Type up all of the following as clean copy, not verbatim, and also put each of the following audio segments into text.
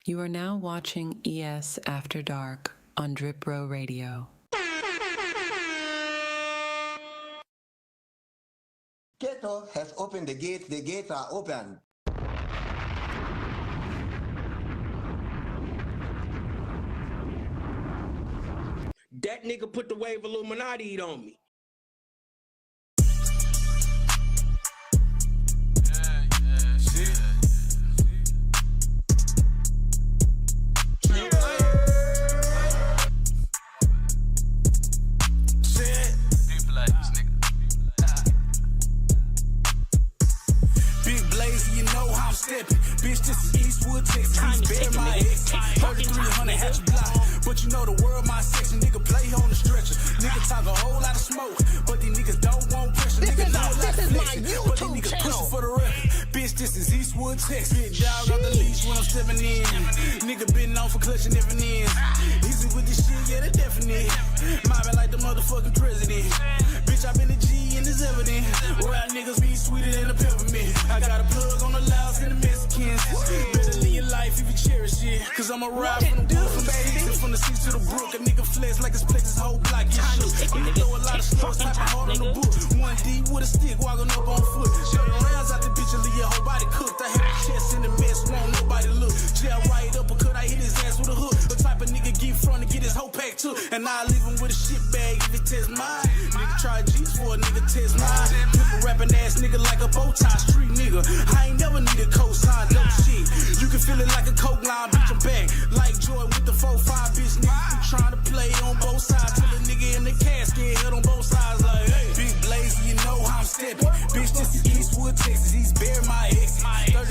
You are now watching ES After Dark on Drip Row Radio. Ghetto has opened the gates are open. That nigga put the wave Illuminati on me. Bitch, this is Eastwood, Texas. Bear my ex. 3300 hatch block. But you know the world my section. Nigga play on the stretcher. Nigga talk a whole lot of smoke. But these niggas don't want pressure. Nigga know a lot of flexing. But these niggas pushing for the record. Bitch, this is Eastwood, Texas. Big dog on the leash when I'm stepping in. Nigga been known for clutching every end. Easy with this shit, yeah, the definite. Mobbing like the motherfucking president. Bitch, I been a G and it's evident. Rap niggas be sweeter than a peppermint. I got a plug on the Laos and the Mexicans. Better live your life if you cherish it. Cause I'm a ride from the wood, from the seas, and from the seas to the brook. A nigga flex like his flex his whole block. Get shook. Nigga throw a lot of slugs, type of hard on the book. 1D with a stick, walking up on foot. Show the rounds out the bitch and leave your whole body cooked. I had a chest in the mess, won't nobody look. Jail right up, cut, I hit his ass with a hook. The type of nigga get front and get his whole pack too. And I leave him with a shit bag if it test mine. Nigga try G's for a nigga test mine. People rapping ass nigga like a bow tie street nigga. I ain't never need a cosign, no shit. You can feel it like a coke line, bitch, I'm back. Like Joy with the 4-5, bitch, nigga. You trying to play on both sides. Till a nigga in the casket hit on both sides like, hey. Big blaze, you know how I'm stepping. Bitch, this is Eastwood, Texas. He's bear my ex.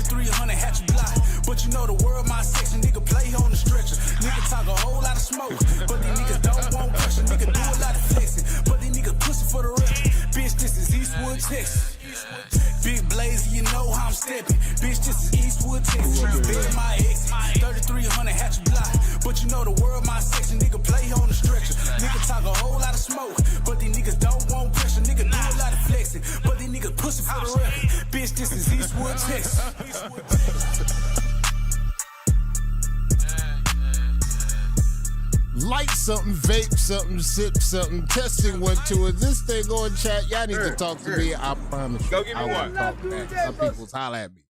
3300 hatch block. But you know the world my section. Nigga play on the stretcher. Nigga talk a whole lot of smoke. But these niggas don't want pressure. Nigga do a lot of flexing. But these niggas pussy for the record. Bitch, this is Eastwood, Texas. Big blaze, you know how I'm stepping. Bitch, this is Eastwood, Texas. Bear my ex. 3300 hatch block. But you know the world my section. Nigga play on the stretcher. Nigga talk a whole lot of smoke. But these niggas don't want pressure. Nigga do a lot of flexing. But these niggas pussy for the record. Bitch, this is Eastwood, Texas. Light something, vape something, sip something, testing 1 2. Is this thing on chat? Y'all need to talk to me. I promise you. Go give me one. Some people's holler at me.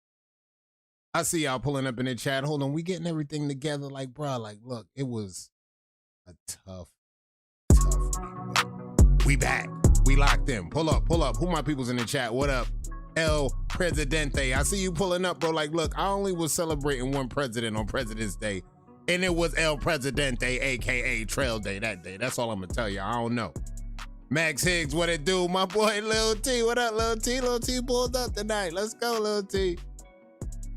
I see y'all pulling up in the chat. Hold on, we getting everything together. Like, bro, like, look, it was a tough week. We back. We locked in. Pull up. Who my people's in the chat? What up? El Presidente. I see you pulling up, bro. Like, look, I only was celebrating one president on President's Day. And it was El Presidente, a.k.a. Trail Day that day. That's all I'm going to tell you. I don't know. Max Higgs, what it do? My boy, Lil T. What up, Lil T? Lil T pulled up tonight. Let's go, Lil T.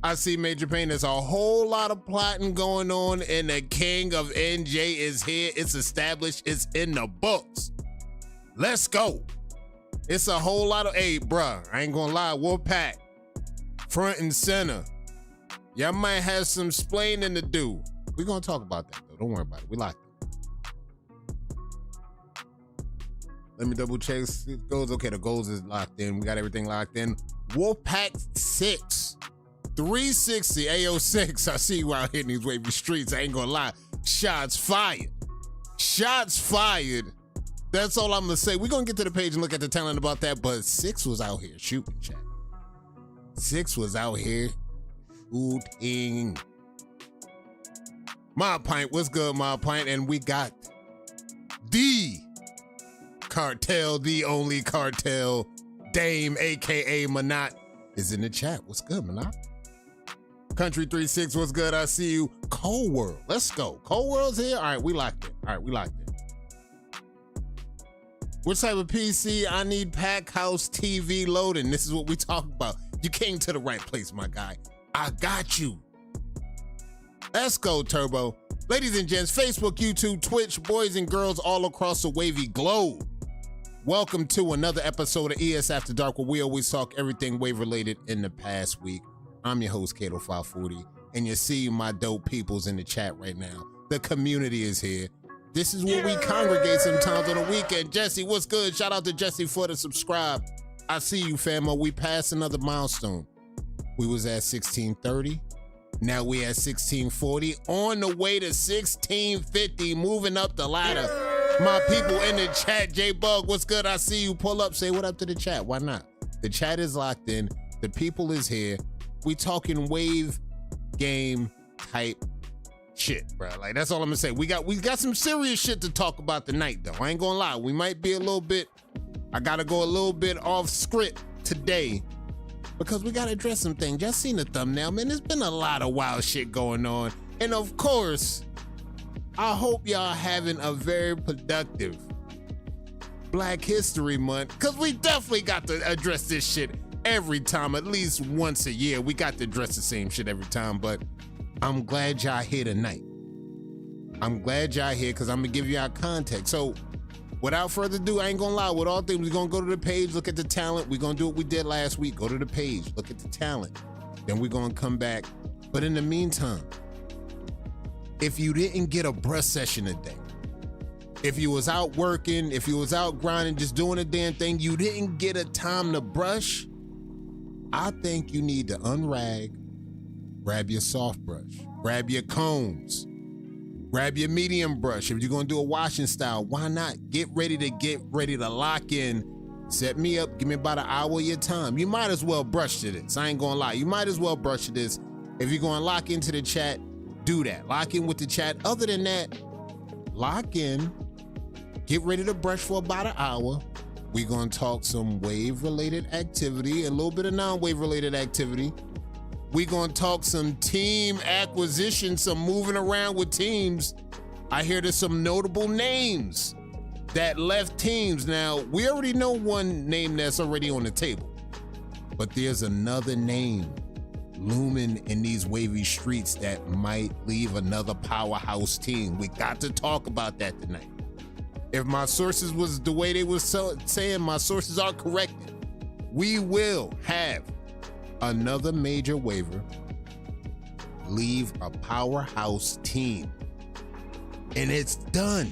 I see Major Payne. There's a whole lot of plotting going on, and the king of NJ is here. It's established. It's in the books. Let's go. It's a whole lot of, hey, bruh, I ain't going to lie. Wolfpack, front and center. Y'all might have some splaining to do. We're going to talk about that, though. Don't worry about it. We locked it. Let me double check. Goals. Okay, the goals is locked in. We got everything locked in. Wolfpack 6. 360. AO6. I see you out here in these wavy streets. I ain't going to lie. Shots fired. Shots fired. That's all I'm going to say. We're going to get to the page and look at the talent about that, but 6 was out here shooting, chat. 6 was out here shooting. My Pint, what's good, My Pint? And we got the cartel, the only cartel, Dame, a.k.a. Manat, is in the chat. What's good, Manat? Country 36, what's good? I see you. Cold World, let's go. Cold World's here? All right, we locked in. What type of PC? I need Pack House TV loading. This is what we talk about. You came to the right place, my guy. I got you. Let's go, Turbo. Ladies and gents, Facebook, YouTube, Twitch, boys and girls all across the wavy globe. Welcome to another episode of ES AfterDark, where we always talk everything wave related in the past week. I'm your host, Kato540, and you see my dope peoples in the chat right now. The community is here. This is where we congregate sometimes on the weekend. Jesse, what's good? Shout out to Jesse for the subscribe. I see you, famo. We passed another milestone. We was at 1630. Now we at 1640. On the way to 1650, moving up the ladder. My people in the chat, J-Bug, what's good? I see you. Pull up, say what up to the chat. Why not? The chat is locked in. The people is here. We talking wave game type shit, bro. Like, that's all I'm gonna say. We got some serious shit to talk about tonight, though. I ain't gonna lie. We might be a little bit, I gotta go a little bit off script today because we gotta address some things. Just seen the thumbnail, man. There's been a lot of wild shit going on. And of course, I hope y'all having a very productive Black History Month, because we definitely got to address this shit every time, at least once a year. We got to address the same shit every time, but I'm glad y'all here tonight. I'm glad y'all here because I'm going to give y'all context. So without further ado, I ain't going to lie. With all things, we're going to go to the page, look at the talent. We're going to do what we did last week. Go to the page, look at the talent. Then we're going to come back. But in the meantime, if you didn't get a brush session today, if you was out working, if you was out grinding, just doing a damn thing, you didn't get a time to brush, I think you need to unrag, grab your soft brush, grab your combs, grab your medium brush. If you're gonna do a washing style, why not? Get ready to lock in. Set me up, give me about an hour of your time. You might as well brush to this. I ain't gonna lie. You might as well brush to this. If you're gonna lock into the chat, do that. Lock in with the chat. Other than that, lock in, get ready to brush for about an hour. We're gonna talk some wave-related activity, a little bit of non-wave-related activity. We're gonna talk some team acquisition, some moving around with teams. I hear there's some notable names that left teams. Now, we already know one name that's already on the table, but there's another name looming in these wavy streets that might leave another powerhouse team. We got to talk about that tonight. If my sources was the way they was saying, my sources are correct, we will have another major waiver leave a powerhouse team. And it's done.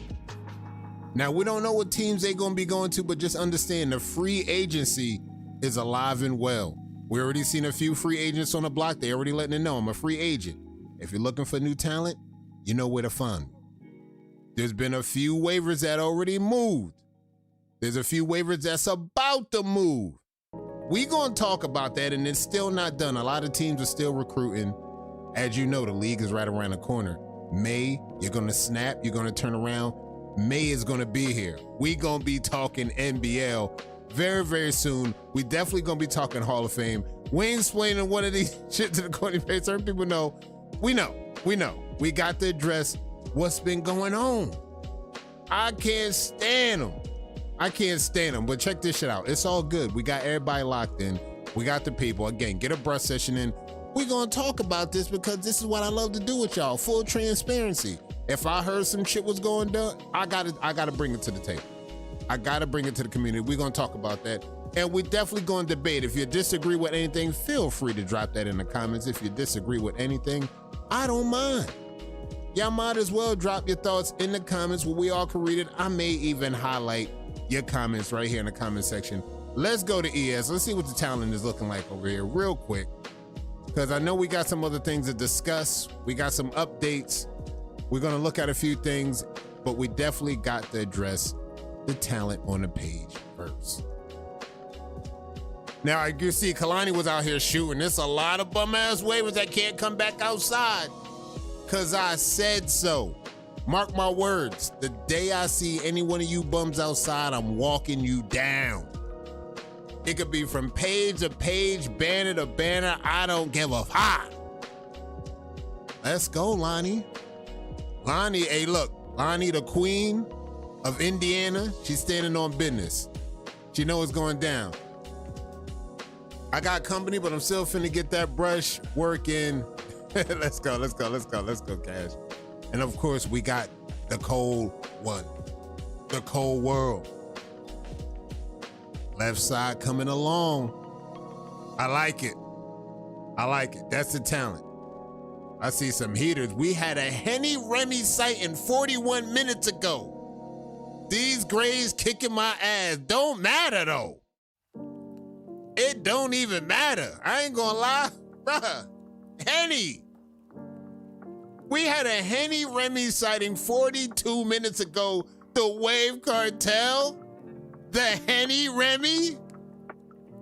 Now, we don't know what teams they're going to be going to, but just understand the free agency is alive and well. We already seen a few free agents on the block. They already letting it know I'm a free agent. If you're looking for new talent, you know where to find me. There's been a few waivers that already moved. There's a few waivers that's about to move. We gonna talk about that, and it's still not done. A lot of teams are still recruiting. As you know, the league is right around the corner. May, you're gonna snap, you're gonna turn around. May is gonna be here. We gonna be talking NBL very, very soon. We definitely gonna be talking Hall of Fame. We ain't explaining one of these shit to the corny face. Certain people know. We know. We got to address what's been going on. I can't stand them. But check this shit out. It's all good. We got everybody locked in. We got the people. Again, get a brush session in. We're gonna talk about this because this is what I love to do with y'all. Full transparency. If I heard some shit was going down, I gotta bring it to the table. I gotta bring it to the community. We're gonna talk about that. And we definitely gonna debate. If you disagree with anything, feel free to drop that in the comments. If you disagree with anything, I don't mind. Y'all might as well drop your thoughts in the comments where we all can read it. I may even highlight your comments right here in the comment section. Let's go to ES. Let's see what the talent is looking like over here real quick, because I know we got some other things to discuss. We got some updates. We're gonna look at a few things, but we definitely got to address the talent on the page first. Now, you see, Kalani was out here shooting. There's a lot of bum-ass waivers that can't come back outside because I said so. Mark my words. The day I see any one of you bums outside, I'm walking you down. It could be from page to page, banner to banner. I don't give a fuck. Let's go, Lonnie. Lonnie, hey, look. Lonnie, the queen of Indiana, she's standing on business. She know what's going down. I got company, but I'm still finna get that brush working. Let's go, Cash. And of course, we got the cold one, the cold world. Left side coming along. I like it. I like it. That's the talent. I see some heaters. We had a Henny Remy sighting 41 minutes ago. These grays kicking my ass. Don't matter though. It don't even matter. I ain't gonna lie. Bruh. Henny. We had a Henny Remy sighting 42 minutes ago. The Wave Cartel. The Henny Remy.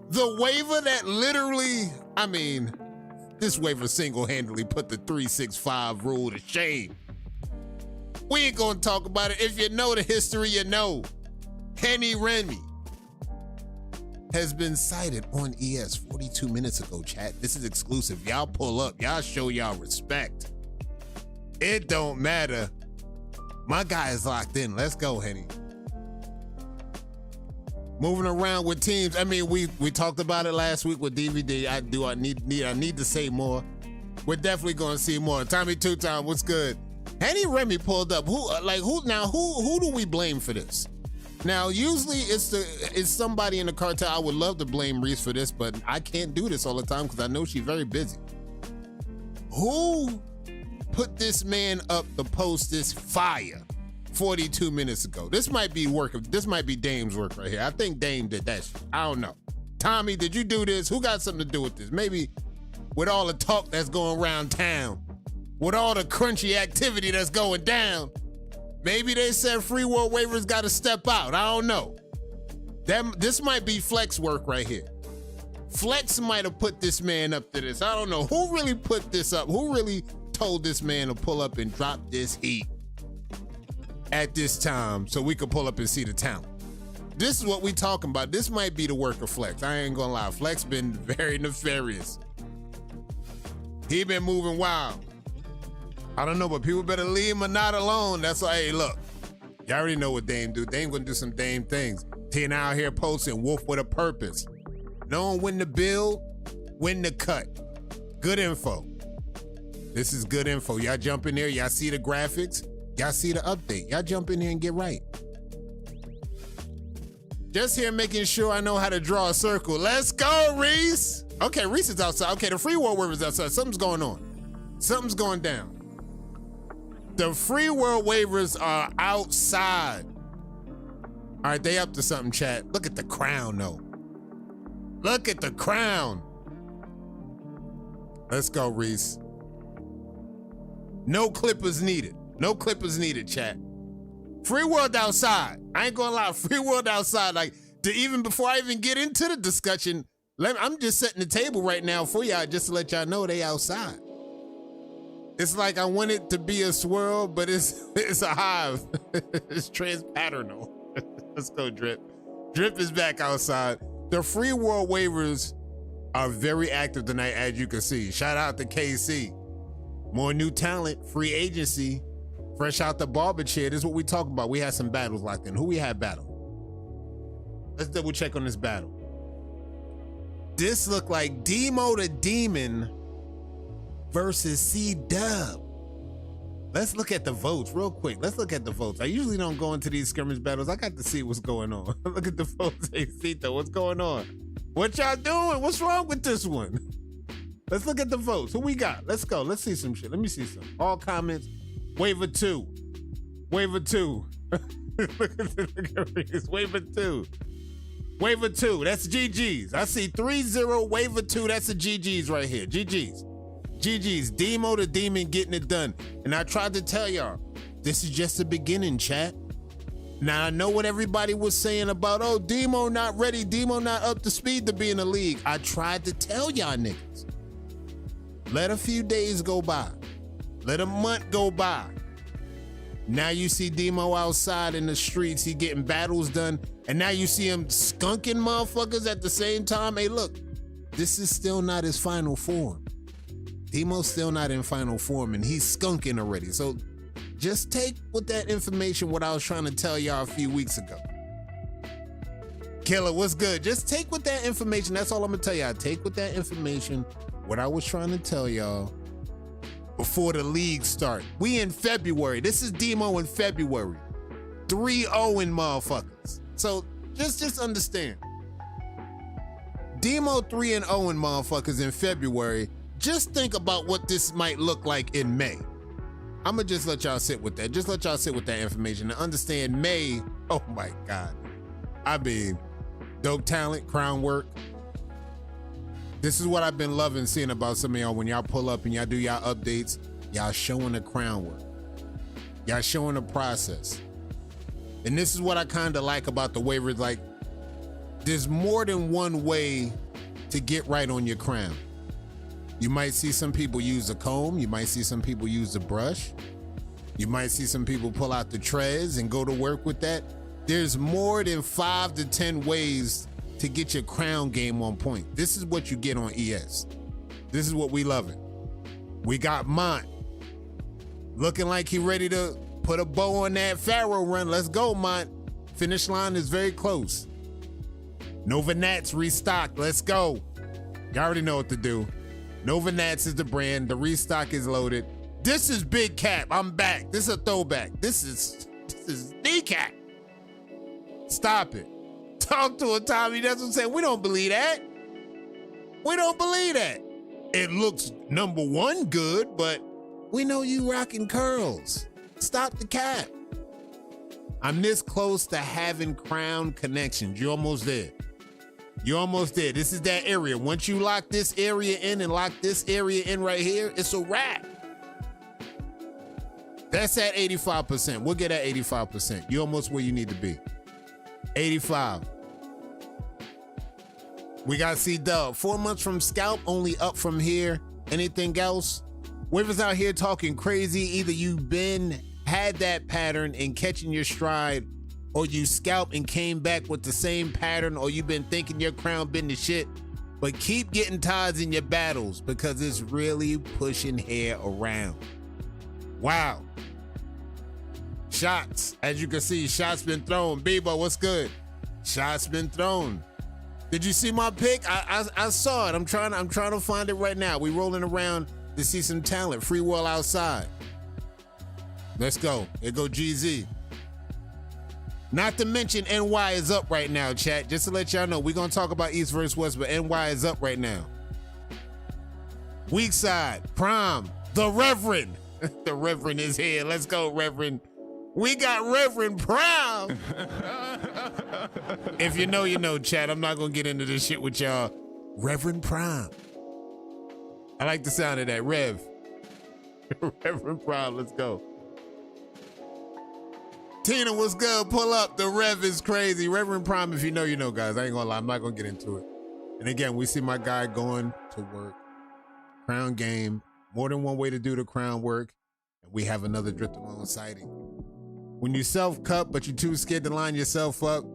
The waiver that literally, I mean, this waiver single-handedly put the 365 rule to shame. We ain't gonna talk about it. If you know the history, you know. Henny Remy has been cited on ES 42 minutes ago, chat. This is exclusive. Y'all pull up. Y'all show y'all respect. It don't matter. My guy is locked in. Let's go, Henny. Moving around with teams. I mean, we talked about it last week with DVD. I need to say more. We're definitely going to see more. Tommy Two Time, what's good? Henny Remy pulled up. Who do we blame for this? Now, usually it's somebody in the cartel. I would love to blame Reese for this, but I can't do this all the time because I know she's very busy. Who put this man up to post this fire 42 minutes ago? This might be Dame's work right here. I think Dame did that shit. I don't know. Tommy, did you do this? Who got something to do with this? Maybe with all the talk that's going around town, with all the crunchy activity that's going down, maybe they said Free World Waivers got to step out. I don't know. This might be Flex work right here. Flex might have put this man up to this. I don't know. Who really put this up? Who really told this man to pull up and drop this heat at this time so we could pull up and see the talent? This is what we talking about. This might be the work of Flex. I ain't gonna lie. Flex been very nefarious. He been moving wild. I don't know, but people better leave him not alone. That's why, hey, look, you already know what Dame do. Dame gonna do some Dame things. Tina out here posting Wolf with a purpose. Knowing when to build, when to cut. Good info. This is good info. Y'all jump in there. Y'all see the graphics. Y'all see the update. Y'all jump in here and get right. Just here making sure I know how to draw a circle. Let's go, Reese. Okay, Reese is outside. Okay, the Free World Waivers outside. Something's going on. Something's going down. The Free World Waivers are outside. All right, they up to something, chat. Look at the crown, though. Look at the crown. Let's go, Reese. No clippers needed. No clippers needed, chat. Free World outside. I ain't gonna lie, Free World outside. Like, even before I even get into the discussion, I'm just setting the table right now for y'all just to let y'all know they outside. It's like I want it to be a swirl, but it's a hive. It's transpaternal. Let's go, Drip. Drip is back outside. The Free World Waivers are very active tonight, as you can see. Shout out to KC. More new talent, free agency, fresh out the barber chair. This is what we talking about. We had some battles locked in. Who we had battle? Let's double check on this battle. This looked like Demo the Demon versus C-Dub. Let's look at the votes real quick. Let's look at the votes. I usually don't go into these skirmish battles. I got to see what's going on. Look at the votes. Hey, Cito, what's going on? What y'all doing? What's wrong with this one? Let's look at the votes. Who we got? Let's go. Let's see some shit. Let me see some. All comments. Waiver 2. Waiver 2. Look at this. Waiver 2. Waiver 2. That's GG's. I see 3-0 waiver 2. That's the GG's right here. GG's. GG's. Demo the Demon getting it done. And I tried to tell y'all, this is just the beginning, chat. Now, I know what everybody was saying about, oh, Demo not ready. Demo not up to speed to be in the league. I tried to tell y'all niggas. Let a few days go by. Let a month go by. Now you see Demo outside in the streets. He getting battles done. And now you see him skunking motherfuckers at the same time. Hey, look, this is still not his final form. Demo's still not in final form, and he's skunking already. So just take with that information what I was trying to tell y'all a few weeks ago. Killer, what's good? Just take with that information. That's all I'm gonna tell y'all. Take with that information what I was trying to tell y'all before the league start. We in February. This is Demo in February. 3-0 motherfuckers. So just understand. Demo 3-0 motherfuckers in February, just think about what this might look like in May. I'm gonna just let y'all sit with that. Just let y'all sit with that information and understand May, oh my God. I mean, dope talent, crown work. This is what I've been loving seeing about some of y'all when y'all pull up and y'all do y'all updates, y'all showing the crown work. Y'all showing the process. And this is what I kind of like about the way it's like, there's more than one way to get right on your crown. You might see some people use a comb. You might see some people use a brush. You might see some people pull out the treads and go to work with that. There's more than 5 to 10 ways to get your crown game on point. This is what you get on ES. This is what we loving. We got Mont looking like he ready to put a bow on that Pharaoh run. Let's go, Mont. Finish line is very close. Nova Nats restocked. Let's go. You already know what to do. Nova Nats is the brand. The restock is loaded. This is Big Cap. I'm back. This is a throwback. This is the Cap. Stop it. Talk to a Tommy. That's what I'm saying. We don't believe that. We don't believe that. It looks number one good, but we know you rocking curls. Stop the cap. I'm this close to having crown connections. You're almost there. You're almost there. This is that area. Once you lock this area in and lock this area in right here, it's a wrap. That's at 85%. We'll get at 85%. You're almost where you need to be. 85. We got C-Dub. 4 months from scalp, only up from here. Anything else? Whoever's out here talking crazy, either you've had that pattern and catching your stride, or you scalped and came back with the same pattern, or you've been thinking your crown been the shit, but keep getting ties in your battles because it's really pushing hair around. Wow. Shots, as you can see, shots been thrown. Bebo, what's good? Shots been thrown. Did you see my pick? I saw it. I'm trying to find it right now. We rolling around to see some talent. Free World outside. Let's go. Here go GZ. Not to mention NY is up right now, chat. Just to let y'all know, we're going to talk about East versus West, but NY is up right now. Weak side, Prime, the Reverend. The Reverend is here. Let's go, Reverend. We got Reverend Prime. If you know, you know, chat. I'm not going to get into this shit with y'all. Reverend Prime. I like the sound of that. Rev. Reverend Prime, let's go. Tina, what's good? Pull up. The Rev is crazy. Reverend Prime, if you know, you know, guys. I ain't gonna lie. I'm not gonna get into it. And again, we see my guy going to work. Crown game. More than one way to do the crown work. And we have another Drift Alone sighting. When you self-cut, but you're too scared to line yourself up,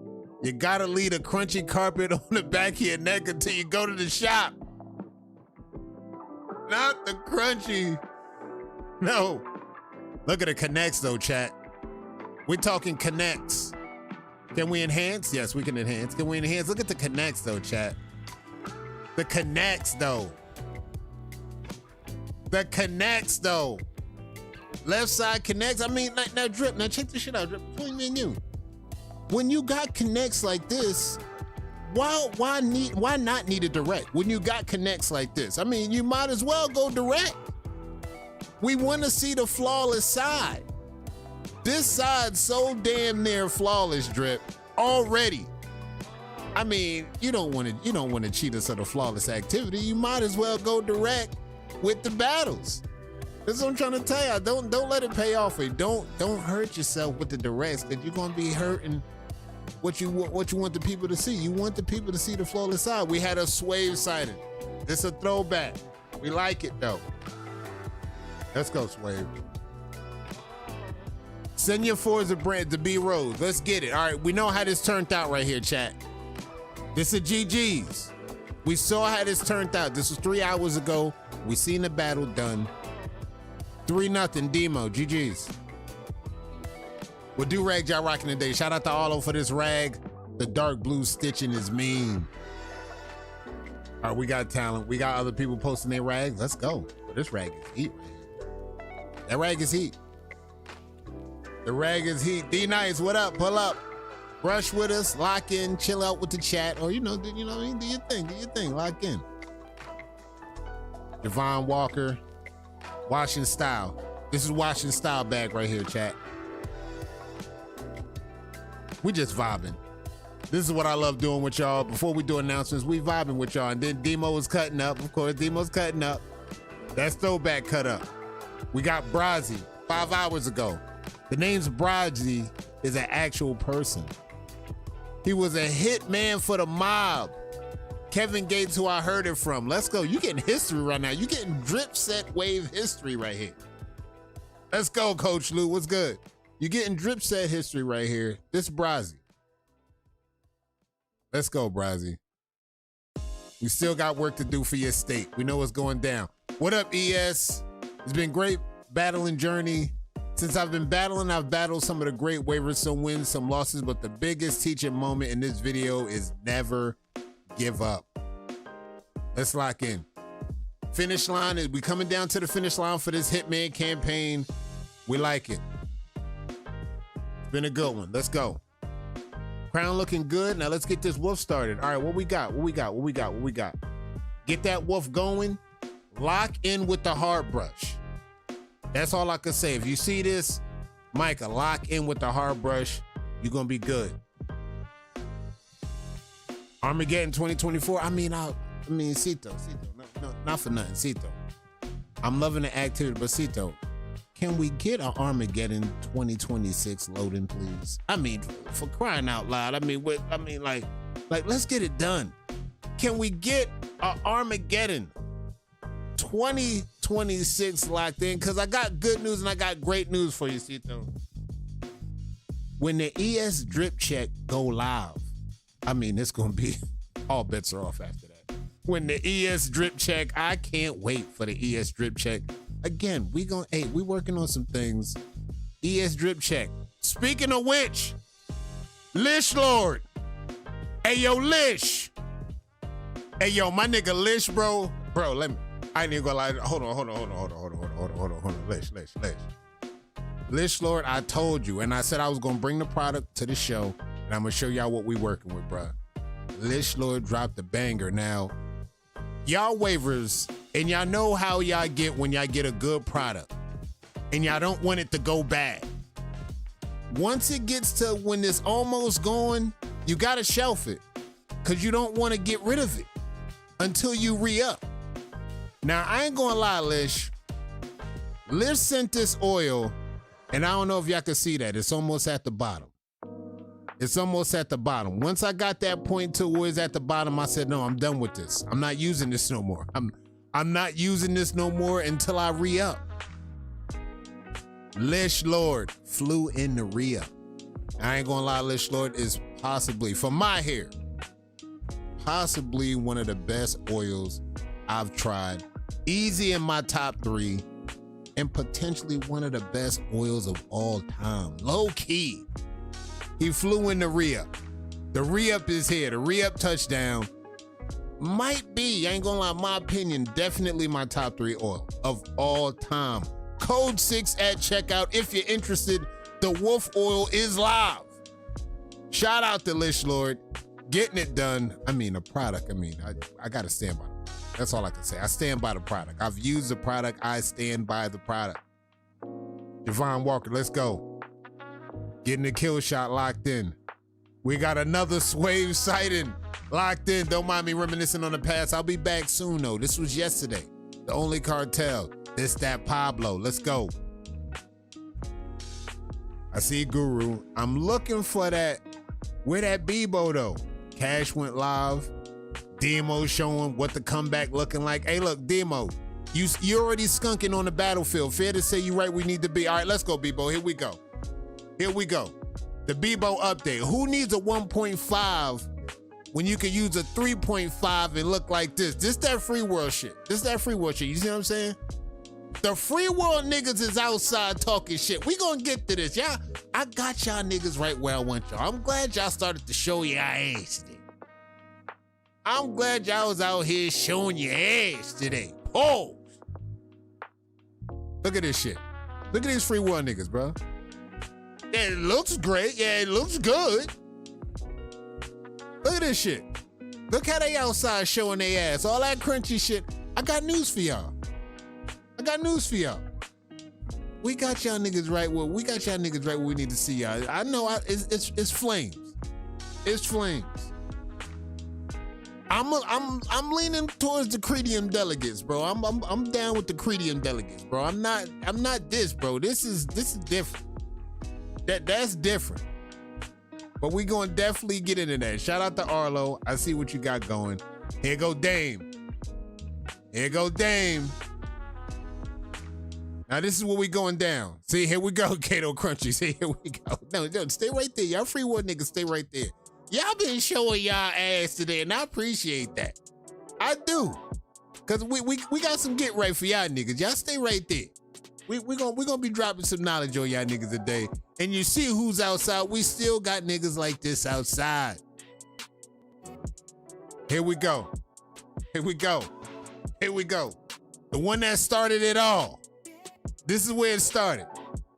you gotta leave a crunchy carpet on the back of your neck until you go to the shop. Not the crunchy. No. Look at the connects though, chat. We're talking connects. Can we enhance? Yes, we can enhance. Can we enhance? Look at the connects though, chat. The connects though. The connects though. Left side connects. I mean, now Drip, now check this shit out, Drip. Between me and you. When you got connects like this, why not need a direct? When you got connects like this, I mean, you might as well go direct. We want to see the flawless side. This side's so damn near flawless, Drip, already. I mean, you don't want to cheat us of the flawless activity. You might as well go direct with the battles. That's what I'm trying to tell you. Don't let it pay off for you. Don't hurt yourself with the directs, because you're gonna be hurting what you want the people to see. You want the people to see the flawless side. We had a Swave sighting. This a throwback. We like it though. Let's go, Swave. Send your Forza brand to B Rose. Let's get it. All right, we know how this turned out right here, chat. This is GG's. We saw how this turned out. This was 3 hours ago. We seen the battle done. 3-0 Demo. GG's. Well, do rag y'all rocking today. Shout out to Arlo for this rag. The dark blue stitching is mean. All right, we got talent. We got other people posting their rags. Let's go. Well, this rag is heat. That rag is heat. The rag is heat. D-Nice, what up? Pull up. Brush with us, lock in, chill out with the chat, or do your thing, lock in. Javon Walker, Washington Style. This is Washington Style bag right here, chat. We just vibing. This is what I love doing with y'all. Before we do announcements, we vibing with y'all. And then Demo is cutting up. Of course, Demo's cutting up. That's throwback cut up. We got Brazzy 5 hours ago. The name's Brazzy is an actual person. He was a hit man for the mob. Kevin Gates, who I heard it from. Let's go. You getting history right now. You getting drip set wave history right here. Let's go, Coach Lou. What's good? You getting drip set history right here. This Brazzy. Let's go, Brazzy. We still got work to do for your state. We know what's going down. What up, ES? It's been great battling journey. Since I've been battling, I've battled some of the great waivers, some wins, some losses, but the biggest teaching moment in this video is never give up. Let's lock in. Finish line is we coming down to the finish line for this Hitman campaign. We like it. It's been a good one. Let's go. Crown looking good. Now let's get this wolf started. All right, what we got? Get that wolf going. Lock in with the hard brush. That's all I can say. If you see this, Micah, lock in with the hard brush. You're gonna be good. Armageddon 2024. Cito. No, not for nothing, Cito. I'm loving the activity, but Cito, can we get an Armageddon 2026 loading, please? For crying out loud. Let's get it done. Can we get an Armageddon 2026 locked in? Because I got good news and I got great news for you, Cito. When the ES drip check go live, it's going to be all bets are off after that. When the ES drip check, I can't wait for the ES drip check. Again, we working on some things. ES drip check. Speaking of which, Lish Lord. Hey, yo, Lish. Hey, yo, my nigga Lish, bro. Bro, I ain't even gonna lie. Hold on. Lish. Lish Lord, I told you, and I said I was gonna bring the product to the show, and I'm gonna show y'all what we working with, bro. Lish Lord dropped the banger. Now, y'all waivers, and y'all know how y'all get when y'all get a good product, and y'all don't want it to go bad. Once it gets to when it's almost gone, you gotta shelf it, because you don't want to get rid of it until you re-up. Now, I ain't gonna lie, Lish. Lish sent this oil, and I don't know if y'all can see that. It's almost at the bottom. Once I got that point to where it's at the bottom, I said, no, I'm done with this. I'm not using this no more. I'm not using this no more until I re-up. Lish Lord flew in the re-up. I ain't gonna lie, Lish Lord is possibly, for my hair, possibly one of the best oils I've tried. Easy in my top 3, and potentially one of the best oils of all time. Low key. He flew in the re-up. The re-up is here. The re-up touchdown might be, I ain't gonna lie, my opinion, definitely my top 3 oil of all time. Code 6 at checkout if you're interested. The Wolf oil is live. Shout out to Lish Lord. Getting it done. The product, I gotta stand by it. That's all I can say. I stand by the product. I've used the product. I stand by the product. Javon Walker, let's go. Getting the kill shot locked in. We got another Swave sighting locked in. Don't mind me reminiscing on the past. I'll be back soon, though. This was yesterday. The only cartel. This, that Pablo. Let's go. I see Guru. I'm looking for that. Where that Bebo, though? Cash went live. Demo showing what the comeback looking like. Hey, look, Demo. You already skunking on the battlefield. Fair to say you right we need to be. All right, let's go, Bebo. Here we go. The Bebo update. Who needs a 1.5 when you can use a 3.5 and look like this? This that free world shit. You see what I'm saying? The free world niggas is outside talking shit. We gonna get to this. Y'all, I got y'all niggas right where I want y'all. I'm glad y'all started to show your ass today. I'm glad y'all was out here showing your ass today. Pause. Look at this shit. Look at these free world niggas, bro. It looks great. Yeah, it looks good. Look at this shit. Look how they outside showing their ass. All that crunchy shit. I got news for y'all. We got y'all niggas right where we need to see y'all. I know it's flames. It's flames. I'm leaning towards the Cretium delegates, bro. I'm down with the Cretium delegates, bro. I'm not this, bro. This is different. That's different. But we gonna definitely get into that. Shout out to Arlo. I see what you got going. Here go Dame. Now this is where we going down. See, here we go, Kato Crunchy. See, here we go. No, stay right there. Y'all free world niggas, stay right there. Y'all been showing y'all ass today, and I appreciate that. I do. Cause we got some get right for y'all niggas. Y'all stay right there. We gonna be dropping some knowledge on y'all niggas today. And you see who's outside. We still got niggas like this outside. Here we go. The one that started it all. This is where it started.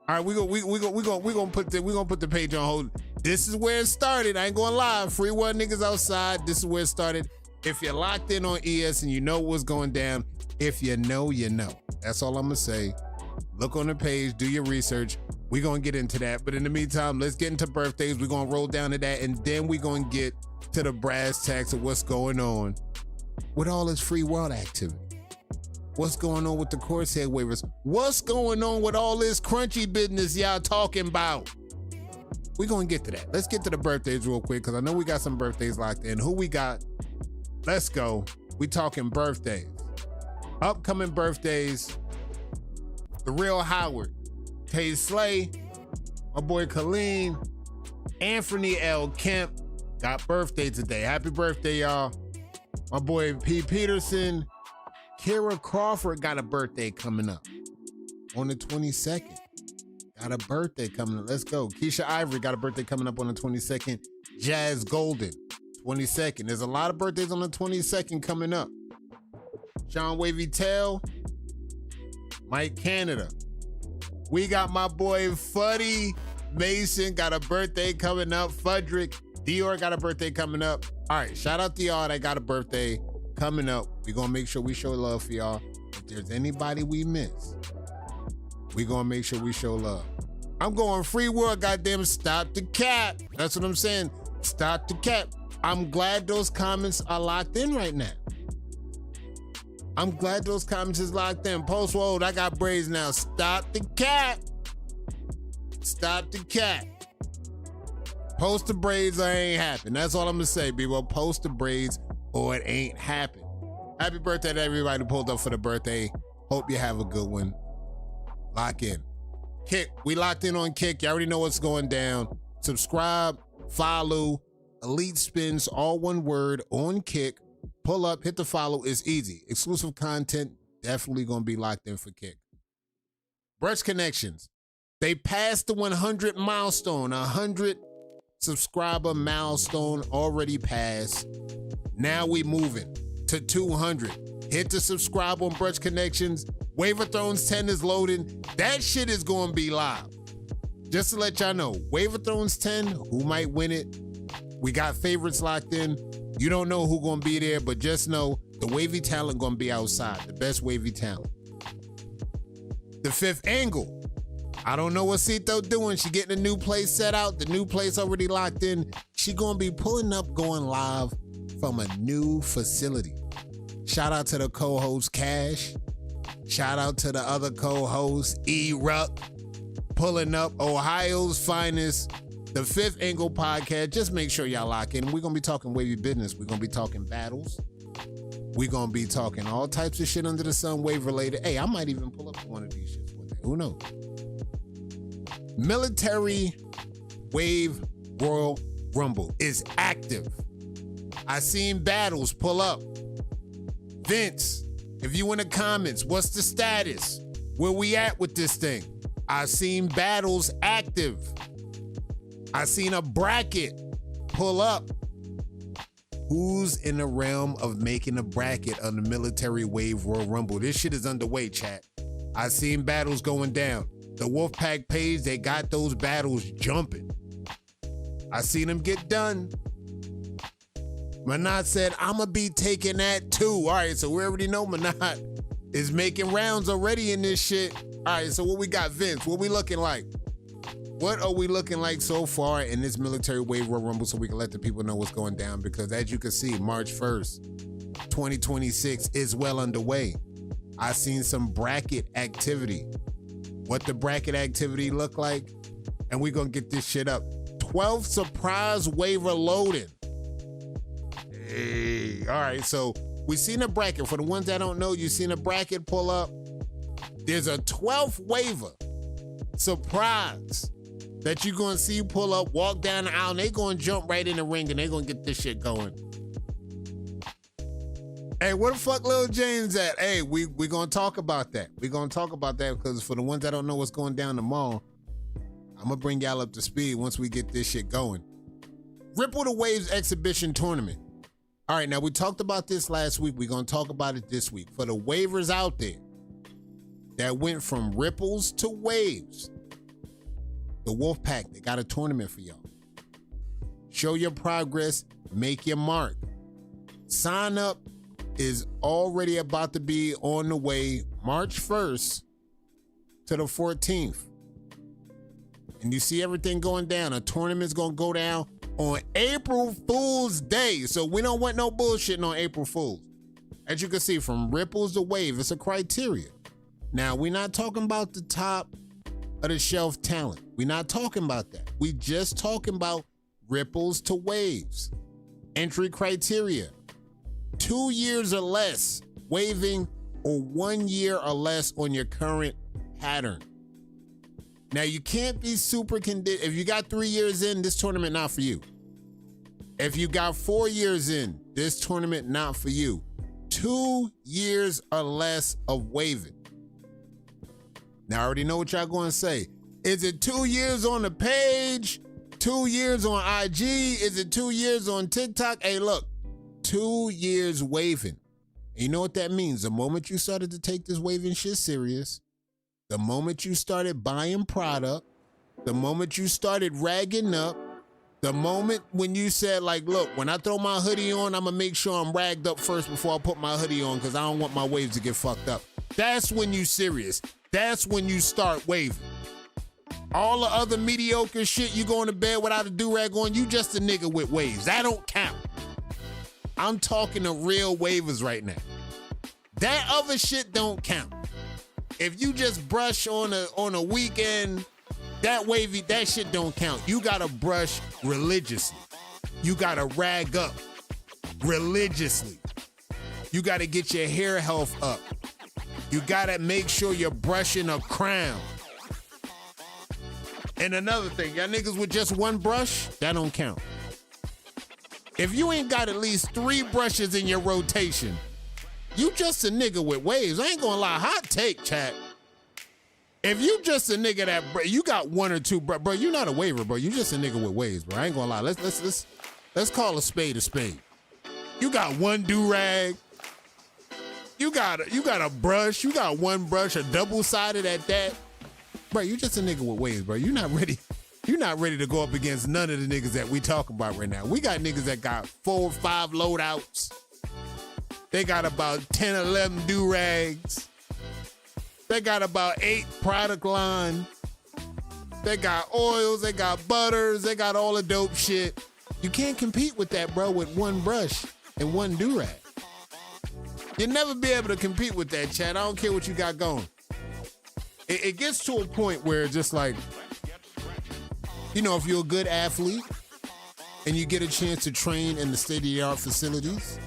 All right, we gonna put the page on hold. This is where it started. I ain't gonna lie. Free world niggas outside. This is where it started. If you're locked in on ES and you know what's going down, if you know, you know. That's all I'm gonna say. Look on the page, do your research. We're gonna get into that. But in the meantime, let's get into birthdays. We're gonna roll down to that, and then we're gonna get to the brass tacks of what's going on with all this free world activity. What's going on with the Coarse head waivers? What's going on with all this crunchy business y'all talking about? We're gonna get to that. Let's get to the birthdays real quick, because I know we got some birthdays locked in. Who we got? Let's go. We talking birthdays. Upcoming birthdays. The Real Howard. Tay Slay. My boy Colleen. Anthony L. Kemp got birthday today. Happy birthday, y'all. My boy P. Peterson. Kara Crawford got a birthday coming up on the 22nd. Got a birthday coming up. Let's go. Keisha Ivory got a birthday coming up on the 22nd. Jazz Golden, 22nd. There's a lot of birthdays on the 22nd coming up. Sean Wavy Tail. Mike Canada. We got my boy Fuddy Mason got a birthday coming up. Fudrick. Dior got a birthday coming up. All right, shout out to y'all that got a birthday coming up. We're gonna make sure we show love for y'all. If there's anybody we miss, we're gonna make sure we show love. I'm going free world, goddamn, stop the cap. That's what I'm saying. Stop the cap. I'm glad those comments are locked in right now. I'm glad those comments is locked in. Post World, I got braids now. Stop the cap. Stop the cap. Post the braids or it ain't happen. That's all I'm gonna say, people. Post the braids or it ain't happen. Happy birthday to everybody who pulled up for the birthday. Hope you have a good one. Lock in. Kick, we locked in on Kick. You already know what's going down. Subscribe, follow, Elite Spins, all one word, on Kick. Pull up, hit the follow, it's easy. Exclusive content, definitely gonna be locked in for Kick. Brush Connections, they passed the 100 milestone, 100 subscriber milestone already passed. Now we moving to 200. Hit the subscribe on Brush Connections. Wave of Thrones 10 is loading. That shit is gonna be live. Just to let y'all know, Wave of Thrones 10, who might win it? We got favorites locked in. You don't know who gonna be there, but just know the wavy talent gonna be outside. The best wavy talent. The Fifth Angle. I don't know what Cito doing. She getting a new place set out. The new place already locked in. She gonna be pulling up, going live from a new facility. Shout out to the co-host Cash. Shout out to the other co-host E-Ruck. Pulling up Ohio's finest. The Fifth Angle podcast. Just make sure y'all lock in. We're gonna be talking wavy business. We're gonna be talking battles. We're gonna be talking all types of shit under the sun, wave related. Hey, I might even pull up one of these shits one day. Who knows? Military Wave Royal Rumble is active. I seen battles pull up. Vince, if you in the comments, what's the status? Where we at with this thing? I seen battles active. I seen a bracket pull up. Who's in the realm of making a bracket on the Military Wave Royal Rumble? This shit is underway, chat. I seen battles going down. The Wolfpack page, they got those battles jumping. I seen them get done. Manat said, I'ma be taking that too. All right, so we already know Manat is making rounds already in this shit. All right, so what we got, Vince? What we looking like? What are we looking like so far in this military wave Royal Rumble so we can let the people know what's going down? Because as you can see, March 1st, 2026 is well underway. I seen some bracket activity. What the bracket activity look like? And we're gonna get this shit up. 12th surprise waiver loading. Hey, all right, so we seen a bracket. For the ones that don't know, you seen a bracket pull up. There's a 12th waiver surprise that you're gonna see pull up, walk down the aisle, and they gonna jump right in the ring and they gonna get this shit going. Hey, where the fuck Lil James at? Hey, we gonna talk about that. We gonna talk about that because for the ones that don't know what's going down tomorrow, I'm gonna bring y'all up to speed once we get this shit going. Ripple the Waves exhibition tournament. All right, now we talked about this last week. We're gonna talk about it this week. For the waivers out there that went from ripples to waves, the Wolfpack, they got a tournament for y'all. Show your progress, make your mark. Sign up is already about to be on the way March 1st to the 14th. And you see everything going down. A tournament's gonna go down on April Fool's Day. So we don't want no bullshitting on April Fool's. As you can see, from ripples to wave, it's a criteria. Now, we're not talking about the top of the shelf talent. We're not talking about that. We just talking about ripples to waves. Entry criteria: 2 years or less waving, or 1 year or less on your current pattern. Now, you can't be super if you got 3 years in, this tournament not for you. If you got 4 years in, this tournament not for you. 2 years or less of waving. Now, I already know what y'all going to say. Is it 2 years on the page? 2 years on IG? Is it 2 years on TikTok? Hey, look, 2 years waving. And you know what that means? The moment you started to take this waving shit serious, the moment you started buying product, the moment you started ragging up, the moment when you said, like, look, when I throw my hoodie on, I'm going to make sure I'm ragged up first before I put my hoodie on because I don't want my waves to get fucked up. That's when you serious. That's when you start waving. All the other mediocre shit, you going to bed without a do-rag on, you just a nigga with waves. That don't count. I'm talking to real wavers right now. That other shit don't count. If you just brush on a weekend, that wavy, that shit don't count. You gotta brush religiously. You gotta rag up religiously. You gotta get your hair health up. You gotta make sure you're brushing a crown. And another thing, y'all niggas with just one brush, that don't count. If you ain't got at least 3 brushes in your rotation, you just a nigga with waves. I ain't gonna lie, hot take, chat. If you just a nigga that, you got 1 or 2, bro, you not a waver, bro. You just a nigga with waves, bro. I ain't gonna lie. Let's call a spade a spade. You got 1 do-rag. You got a brush. You got 1 brush, a double-sided at that. Bro, you just a nigga with waves, bro. You not ready. You're not ready to go up against none of the niggas that we talking about right now. We got niggas that got 4 or 5 loadouts. They got about 10, 11 do-rags. They got about 8 product line. They got oils, they got butters, they got all the dope shit. You can't compete with that, bro, with 1 brush and 1 do-rag. You'll never be able to compete with that, Chad. I don't care what you got going. It gets to a point where it's just like, you know, if you're a good athlete and you get a chance to train in the state-of-the-art facilities,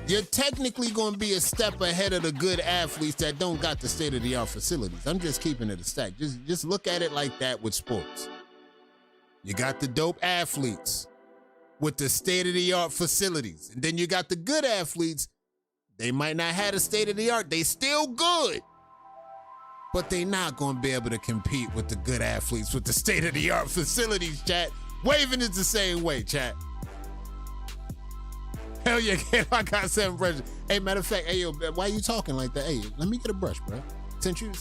you're technically going to be a step ahead of the good athletes that don't got the state-of-the-art facilities. I'm just keeping it a stack. Just look at it like that with sports. You got the dope athletes with the state-of-the-art facilities. And then you got the good athletes. They might not have the state-of-the-art. They still good. But they not going to be able to compete with the good athletes with the state-of-the-art facilities, chat. Waving is the same way, chat. Hell yeah, I got 7 brushes. Hey, matter of fact, hey, yo, why you talking like that? Hey, let me get a brush, bro. Since you know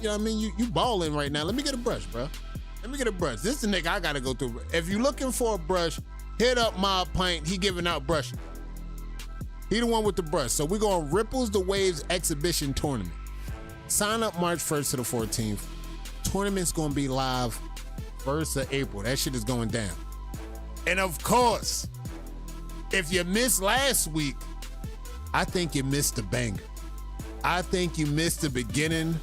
what I mean, you balling right now. Let me get a brush, bro. Let me get a brush. This is the nigga I gotta go through. If you looking for a brush, Hit up Mob Pint. He giving out brushes. He the one with the brush. So we're going Ripples the Waves Exhibition Tournament. Sign up March 1st to the 14th. Tournament's going to be live 1st of April. That shit is going down. And of course, if you missed last week, I think you missed the banger. I think you missed the beginning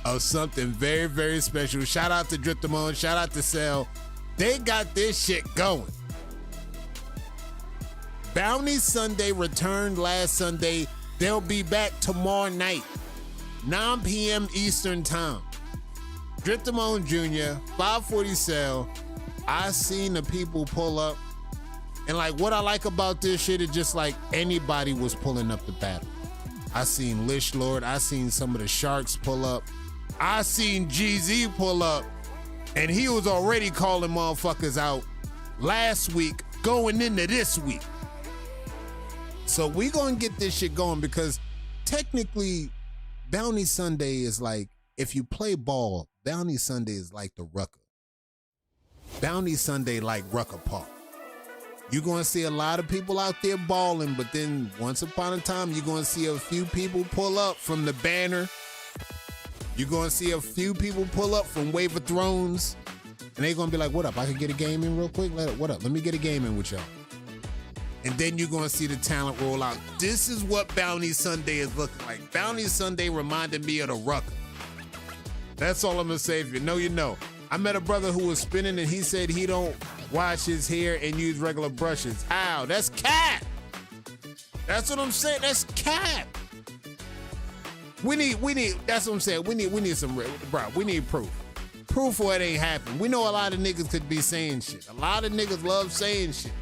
of something very, very special. Shout out to Drip Damone. Shout out to Cell. They got this shit going. Bounty Sunday returned last Sunday. They'll be back tomorrow night, 9 p.m. Eastern Time. Drip Damone Jr., 540 Cell. I seen the people pull up. And like what I like about this shit is just like anybody was pulling up the battle. I seen Lish Lord. I seen some of the Sharks pull up. I seen GZ pull up. And he was already calling motherfuckers out last week going into this week. So we gonna get this shit going because technically Bounty Sunday is like, if you play ball, Bounty Sunday is like the Rucker. Bounty Sunday like Rucker Park. You're gonna see a lot of people out there balling, but then once upon a time, you're gonna see a few people pull up from the banner. You're gonna see a few people pull up from Wave of Thrones, and they're gonna be like, what up? I can get a game in real quick? What up? Let me get a game in with y'all. And then you're gonna see the talent roll out. This is what Bounty Sunday is looking like. Bounty Sunday reminded me of the Rucker. That's all I'm gonna say. If you know, you know. I met a brother who was spinning and he said he don't wash his hair and use regular brushes. How? That's cap. That's what I'm saying. That's cap. We need, that's what I'm saying. We need some, bro, we need proof. Proof or it ain't happening. We know a lot of niggas could be saying shit. A lot of niggas love saying shit.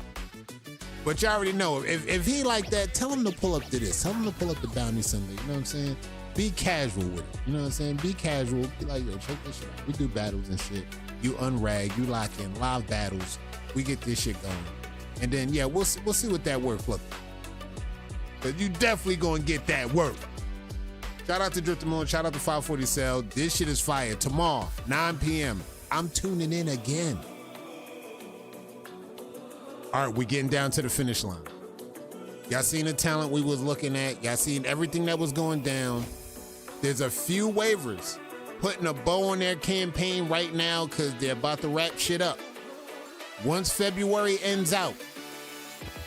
But you already know, if he like that, tell him to pull up to this. Tell him to pull up to Bounty Sunday. You know what I'm saying? Be casual with it. You know what I'm saying? Be casual. Be like, yo, check this shit out. We do battles and shit. You unrag, you lock in, live battles. We get this shit going. And then, yeah, we'll see what that work looks like. But you definitely gonna get that work. Shout out to Drip Damone. Shout out to 540 Cell. This shit is fire. Tomorrow, 9 p.m. I'm tuning in again. All right, we getting down to the finish line. Y'all seen the talent we was looking at. Y'all seen everything that was going down. There's a few waivers putting a bow on their campaign right now because they're about to wrap shit up. Once February ends out,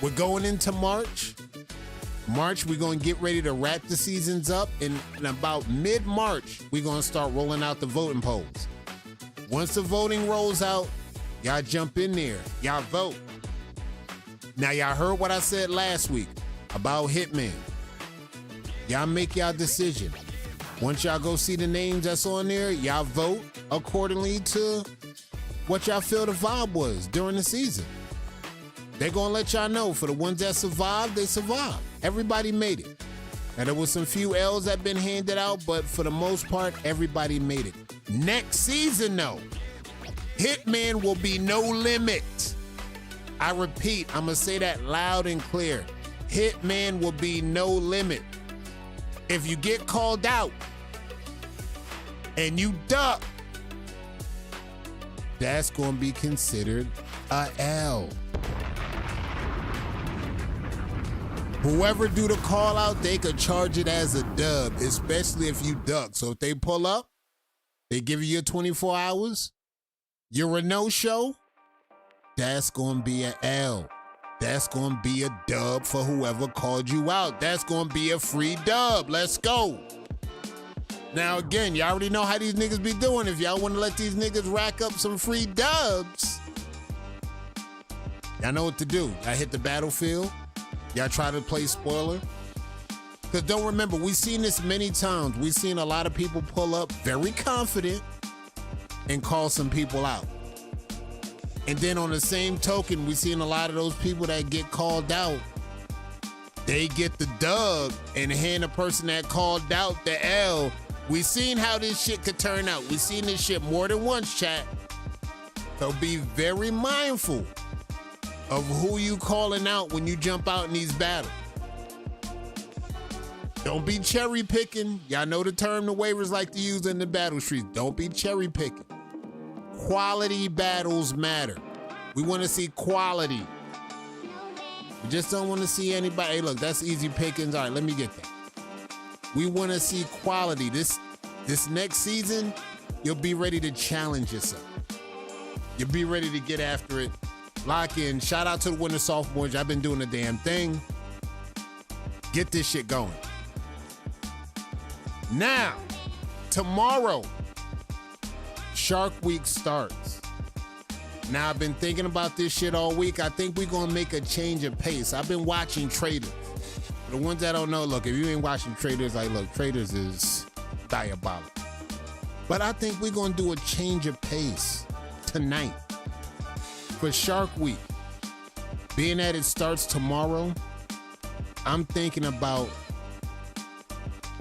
we're going into March. March, we're going to get ready to wrap the seasons up. And about mid-March, we're going to start rolling out the voting polls. Once the voting rolls out, y'all jump in there. Y'all vote. Now, y'all heard what I said last week about Hitman. Y'all make y'all decision. Once y'all go see the names that's on there, y'all vote accordingly to what y'all feel the vibe was during the season. They're going to let y'all know for the ones that survived, they survived. Everybody made it. Now, there was some few L's that been handed out, but for the most part, everybody made it. Next season, though, Hitman will be no limit. I repeat, I'm going to say that loud and clear. Hitman will be no limit. If you get called out and you duck, that's going to be considered a L. Whoever do the call out, they could charge it as a dub, especially if you duck. So if they pull up, they give you your 24 hours, you're a no-show, that's going to be an L. That's going to be a dub for whoever called you out. That's going to be a free dub. Let's go. Now, again, y'all already know how these niggas be doing. If y'all want to let these niggas rack up some free dubs, y'all know what to do. Y'all hit the battlefield. Y'all try to play spoiler. Because don't remember, we've seen this many times. We've seen a lot of people pull up very confident and call some people out. And then on the same token, we've seen a lot of those people that get called out, they get the dub and hand the person that called out the L. We've seen how this shit could turn out. We've seen this shit more than once, chat. So be very mindful of who you calling out when you jump out in these battles. Don't be cherry picking. Y'all know the term the waivers like to use in the battle streets. Don't be cherry picking. Quality battles matter. We want to see quality. We just don't want to see anybody. Hey, look, that's easy pickings. All right, let me get that. We want to see quality. This next season, you'll be ready to challenge yourself. You'll be ready to get after it. Lock in. Shout out to the winter sophomores. Y'all been doing the damn thing. Get this shit going. Now, tomorrow, Shark Week starts. Now, I've been thinking about this shit all week. I think we're going to make a change of pace. I've been watching Traders. For the ones that don't know, look, if you ain't watching Traders, like, look, Traders is diabolical. But I think we're going to do a change of pace tonight for Shark Week. Being that it starts tomorrow, I'm thinking about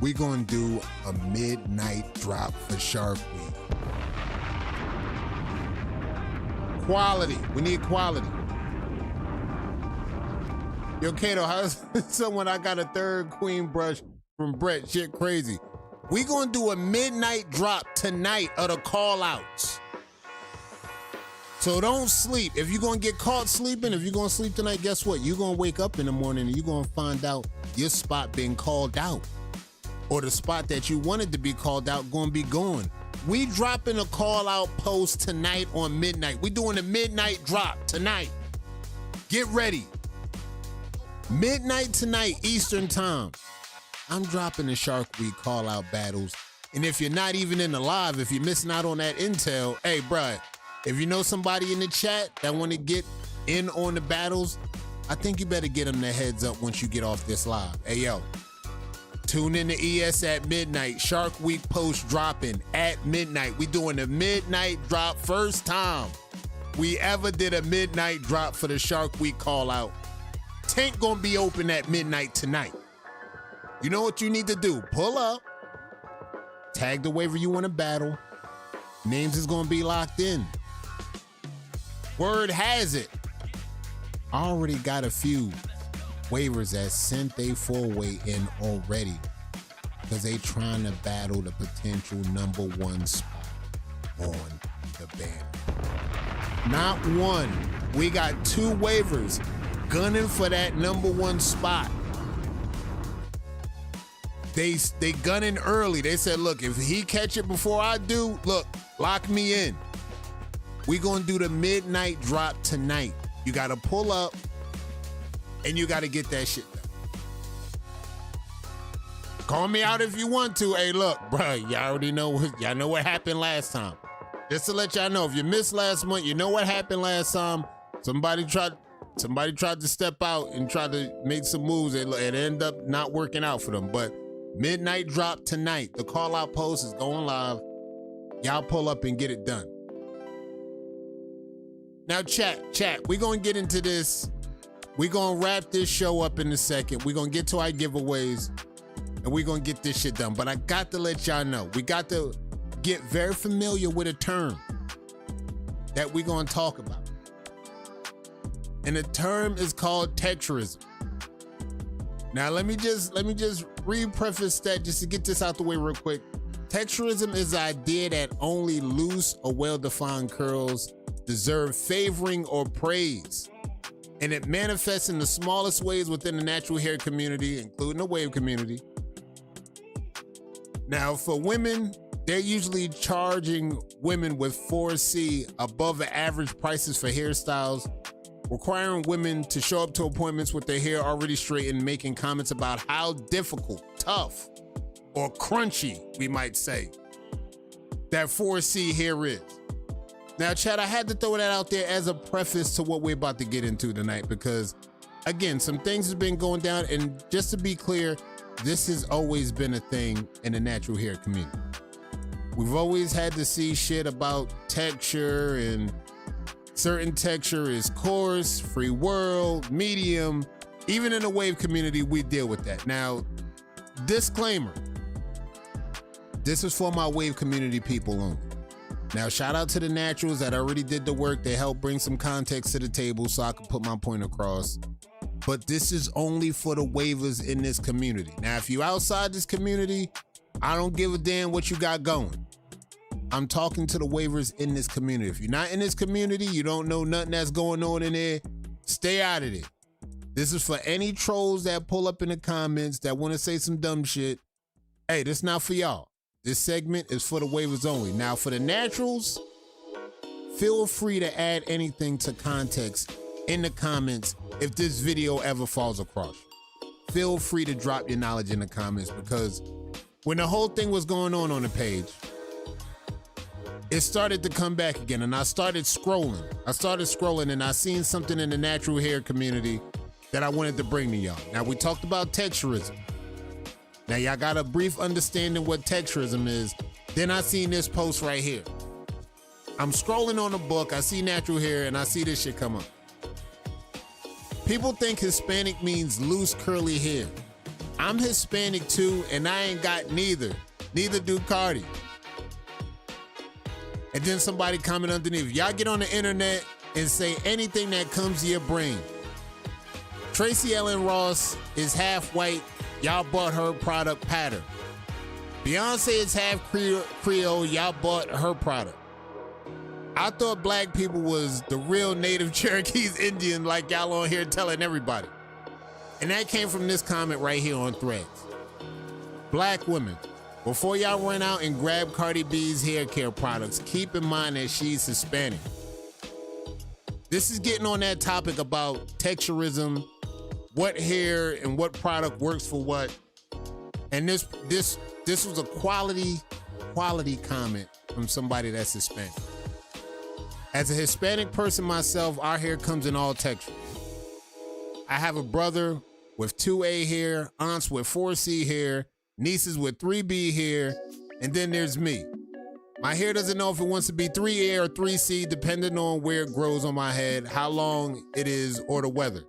we're going to do a midnight drop for Shark Week. Quality. We need quality. Yo, Kato, how's someone? I got a third queen brush from Brett. Shit crazy. We gonna do a midnight drop tonight of the call outs. So don't sleep. If you're gonna get caught sleeping, if you're gonna sleep tonight, guess what? You're gonna wake up in the morning and you're gonna find out your spot being called out. Or the spot that you wanted to be called out gonna be gone. We dropping a call out post tonight on midnight. We doing a midnight drop tonight. Get ready. Midnight tonight, Eastern time. I'm dropping the Shark Week call out battles. And if you're not even in the live, if you're missing out on that intel, hey, bruh, if you know somebody in the chat that want to get in on the battles, I think you better get them the heads up once you get off this live. Hey, yo. Tune in to ES at midnight. Shark Week post dropping at midnight. We doing a midnight drop. First time we ever did a midnight drop for the Shark Week call out. Tank gonna be open at midnight tonight. You know what you need to do? Pull up. Tag the waiver you want to battle. Names is gonna be locked in. Word has it, I already got a few waivers that sent they four-way in already because they trying to battle the potential #1 spot on the banner. Not one. We got 2 waivers gunning for that #1 spot. They gunning early. They said, look, if he catch it before I do, look, lock me in. We gonna do the midnight drop tonight. You gotta pull up and you gotta get that shit done. Call me out if you want to. Hey, look, bro, y'all already know y'all know what happened last time. Just to let y'all know, if you missed last month, you know what happened last time. Somebody tried to step out and try to make some moves and end up not working out for them. But midnight drop tonight. The call out post is going live. Y'all pull up and get it done. Now, chat, we're going to get into this. We're going to wrap this show up in a second. We're going to get to our giveaways, and we're going to get this shit done. But I got to let y'all know, we got to get very familiar with a term that we're going to talk about. And the term is called Texturism. Now, let me just re-preface that just to get this out the way real quick. Texturism is the idea that only loose or well-defined curls deserve favoring or praise. And it manifests in the smallest ways within the natural hair community, including the wave community. Now, for women, they're usually charging women with 4C above the average prices for hairstyles, requiring women to show up to appointments with their hair already straightened, making comments about how difficult, tough, or crunchy, we might say, that 4C hair is. Now, Chad, I had to throw that out there as a preface to what we're about to get into tonight because, again, some things have been going down, and just to be clear, this has always been a thing in the natural hair community. We've always had to see shit about texture, and certain texture is coarse, free world, medium. Even in the wave community, we deal with that. Now, disclaimer, this is for my wave community people only. Now, shout out to the naturals that already did the work. They helped bring some context to the table so I can put my point across. But this is only for the waivers in this community. Now, if you outside this community, I don't give a damn what you got going. I'm talking to the waivers in this community. If you're not in this community, you don't know nothing that's going on in there, stay out of it. This is for any trolls that pull up in the comments that want to say some dumb shit. Hey, this not for y'all. This segment is for the waivers only. Now, for the naturals, feel free to add anything to context in the comments if this video ever falls across you. Feel free to drop your knowledge in the comments, because when the whole thing was going on the page, it started to come back again, and I started scrolling and I seen something in the natural hair community that I wanted to bring to y'all. Now, we talked about texturism. Now, y'all got a brief understanding what texturism is. Then I seen this post right here. I'm scrolling on the book, I see natural hair, and I see this shit come up. People think Hispanic means loose curly hair. I'm Hispanic too, and I ain't got neither. Neither do Cardi. And then somebody comment underneath. Y'all get on the internet and say anything that comes to your brain. Tracy Ellen Ross is half white. Y'all bought her product pattern. Beyonce is half Creole. Y'all bought her product. I thought black people was the real native Cherokees Indian, like y'all on here telling everybody. And that came from this comment right here on Threads. Black women, before y'all run out and grab Cardi B's hair care products, keep in mind that she's Hispanic. This is getting on that topic about texturism, what hair and what product works for what. And this was a quality comment from somebody that's Hispanic. As a Hispanic person myself, our hair comes in all textures. I have a brother with 2A hair, aunts with 4C hair, nieces with 3B hair, and then there's me. My hair doesn't know if it wants to be 3A or 3C, depending on where it grows on my head, how long it is, or the weather.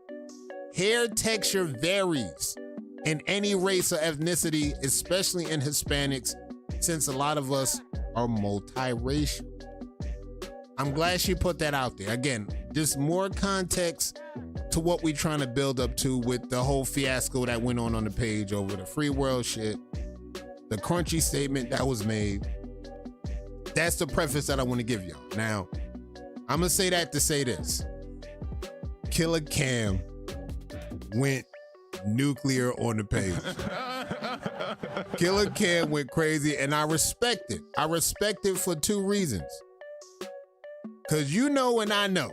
Hair texture varies in any race or ethnicity, especially in Hispanics, since a lot of us are multiracial. I'm glad she put that out there. Again, just more context to what we're trying to build up to with the whole fiasco that went on the page over the free world shit, the crunchy statement that was made. That's the preface that I want to give y'all. Now, I'm going to say that to say this. Killer Cam went nuclear on the page. Killer Cam went crazy, and I respect it. I respect it for two reasons. Because you know and I know.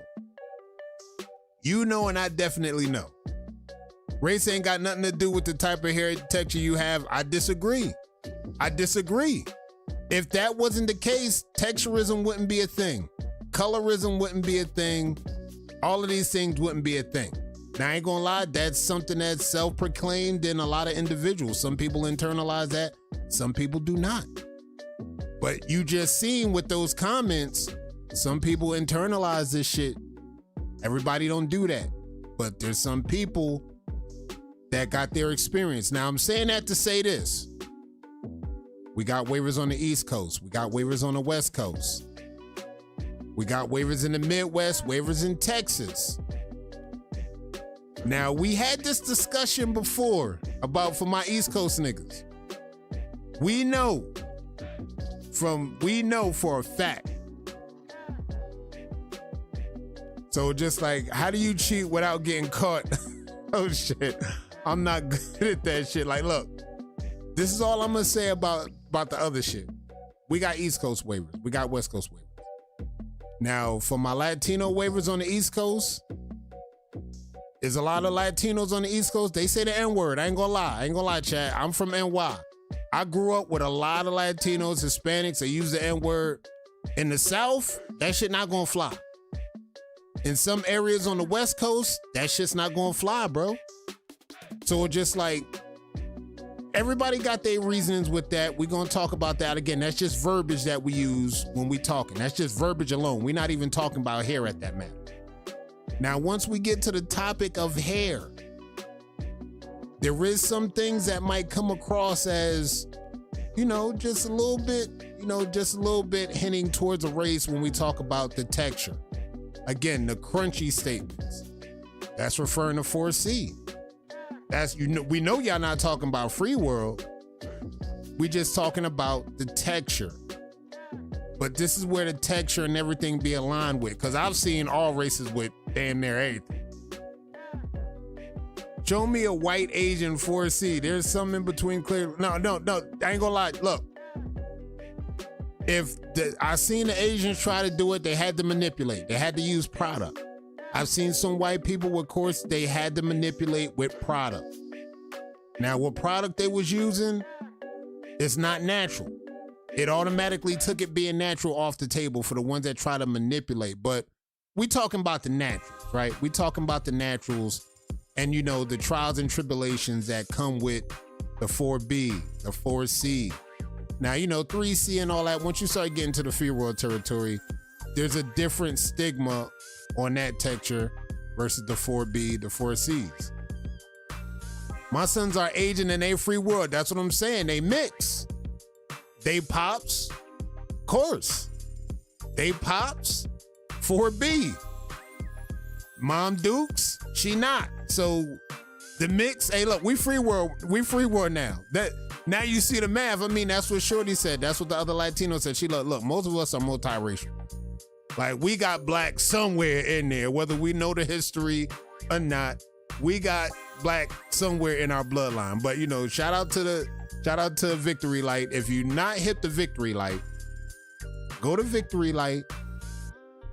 You know and I definitely know. Race ain't got nothing to do with the type of hair texture you have. I disagree. If that wasn't the case, texturism wouldn't be a thing. Colorism wouldn't be a thing. All of these things wouldn't be a thing. Now, I ain't gonna lie, that's something that's self-proclaimed in a lot of individuals. Some people internalize that, some people do not. But you just seen with those comments, some people internalize this shit. Everybody don't do that. But there's some people that got their experience. Now, I'm saying that to say this. We got waivers on the East Coast. We got waivers on the West Coast. We got waivers in the Midwest, waivers in Texas. Now, we had this discussion before about for my East Coast niggas. We know for a fact. So just like, how do you cheat without getting caught? Oh shit, I'm not good at that shit. Like, look, this is all I'm gonna say about the other shit. We got East Coast waivers. We got West Coast waivers. Now, for my Latino waivers on the East Coast, there's a lot of Latinos on the East Coast. They say the N-word. I ain't gonna lie, Chad. I'm from NY. I grew up with a lot of Latinos, Hispanics. They use the N-word. In the South, that shit not gonna fly. In some areas on the West Coast, that shit's not gonna fly, bro. So it's just like, everybody got their reasons with that. We're gonna talk about that again. That's just verbiage that we use when we talking. That's just verbiage alone. We're not even talking about hair at that matter. Now, once we get to the topic of hair, there is some things that might come across as, just a little bit hinting towards a race when we talk about the texture. Again, the crunchy statements. That's referring to 4C. We know y'all not talking about free world. We just talking about the texture. But this is where the texture and everything be aligned with, because I've seen all races with damn near everything. Show me a white Asian 4C. There's some in between clear. No, I ain't gonna lie. Look, I seen the Asians try to do it, they had to manipulate. They had to use product. I've seen some white people with Coarse, they had to manipulate with product. Now, what product they was using, it's not natural. It automatically took it being natural off the table for the ones that try to manipulate. But we talking about the naturals, right? We talking about the naturals and, you know, the trials and tribulations that come with the 4B, the 4C. Now, you know, 3C and all that, once you start getting to the free world territory, there's a different stigma on that texture versus the 4B, the 4Cs. My sons are Asian and they free world. That's what I'm saying. They mix. They pops, Coarse. They pops, 4B. Mom Dukes, she not. So the mix, hey look, we free world now. Now you see the math. I mean, that's what Shorty said. That's what the other Latino said. She look, most of us are multiracial. Like, we got black somewhere in there, whether we know the history or not. We got black somewhere in our bloodline. But, you know, shout out to Victory Light. If you not hit the Victory Light, go to Victory Light.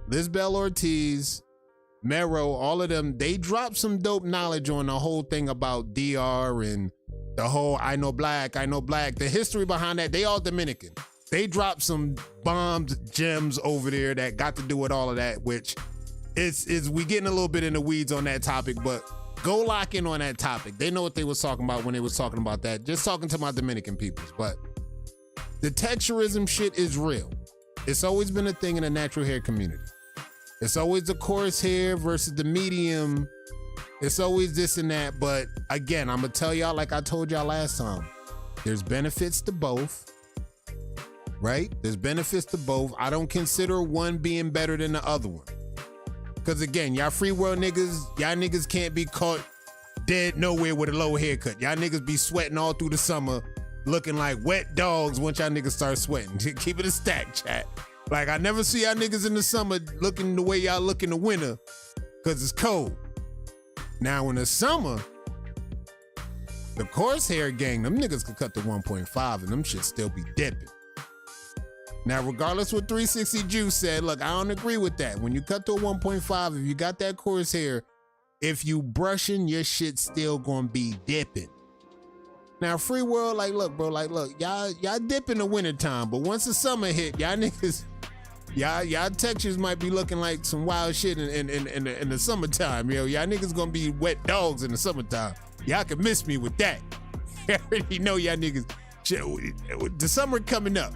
Lisbel Ortiz, Mero, all of them, they dropped some dope knowledge on the whole thing about DR and the whole I know black. The history behind that, they all Dominican. They dropped some bombs, gems over there that got to do with all of that, which is we getting a little bit in the weeds on that topic, but go lock in on that topic. They know what they was talking about when they was talking about that. Just talking to my Dominican peoples. But the texturism shit is real. It's always been a thing in the natural hair community. It's always the coarse hair versus the medium. It's always this and that. But again, I'm gonna tell y'all, like I told y'all last time, there's benefits to both, right? There's benefits to both. I don't consider one being better than the other one. Cause again, y'all free world niggas, y'all niggas can't be caught dead nowhere with a low haircut. Y'all niggas be sweating all through the summer, looking like wet dogs once y'all niggas start sweating. Keep it a stack, chat. Like, I never see y'all niggas in the summer looking the way y'all look in the winter, cause it's cold. Now in the summer, the coarse hair gang, them niggas could cut to 1.5 and them shit still be dipping. Now, regardless what 360 Juice said, look, I don't agree with that. When you cut to a 1.5, if you got that coarse hair, if you brushing, your shit still gonna be dipping. Now, free world, like, look, bro, like, look, y'all dip in the wintertime, but once the summer hit, y'all niggas, y'all textures might be looking like some wild shit in the summertime, yo. Y'all niggas gonna be wet dogs in the summertime. Y'all can miss me with that. I already know y'all niggas, shit, the summer coming up.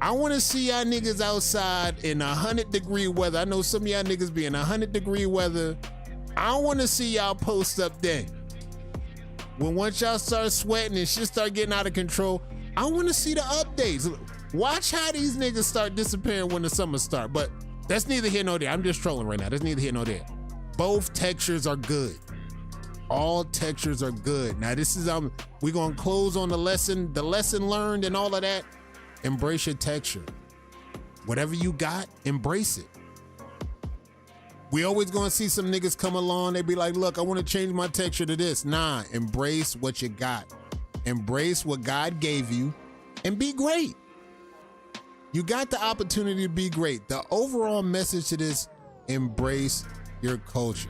I want to see y'all niggas outside in 100-degree weather. I know some of y'all niggas be in 100-degree weather. I want to see y'all post up then. When once y'all start sweating and shit start getting out of control, I want to see the updates. Watch how these niggas start disappearing when the summer start. But that's neither here nor there. I'm just trolling right now. That's neither here nor there. Both textures are good. All textures are good. Now this is we're gonna close on the lesson learned and all of that. Embrace your texture. Whatever you got, embrace it. We always gonna see some niggas come along, they be like, look, I wanna change my texture to this. Nah, embrace what you got. Embrace what God gave you and be great. You got the opportunity to be great. The overall message to this, embrace your culture.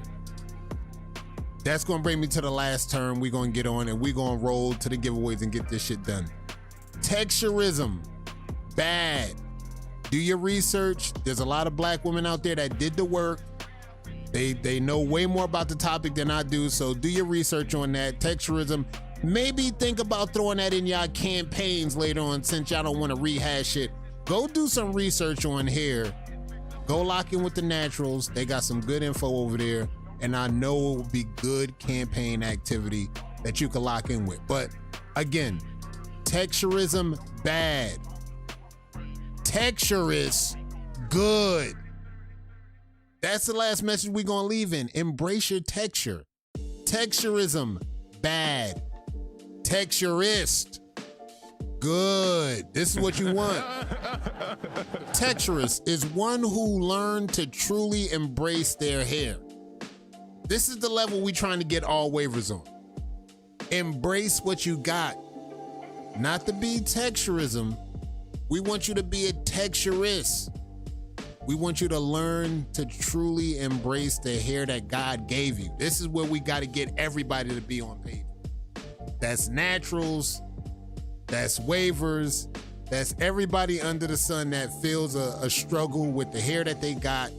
That's gonna bring me to the last term we're gonna get on and we're gonna roll to the giveaways and get this shit done. Texturism, bad. Do your research. There's a lot of black women out there that did the work. They know way more about the topic than I do, so do your research on that. Texturism, maybe think about throwing that in y'all campaigns later on since y'all don't want to rehash it. Go do some research on hair. Go lock in with the naturals. They got some good info over there, and I know it will be good campaign activity that you can lock in with. But again, texturism, bad. Texturist, good. That's the last message we're gonna leave in. Embrace your texture. Texturism, bad. Texturist, good. This is what you want. Texturist is one who learned to truly embrace their hair. This is the level we trying to get all waivers on. Embrace what you got. Not to be texturism. We want you to be a texturist. We want you to learn to truly embrace the hair that God gave you. This is where we got to get everybody to be on page. That's naturals. That's waivers. That's everybody under the sun that feels a struggle with the hair that they got,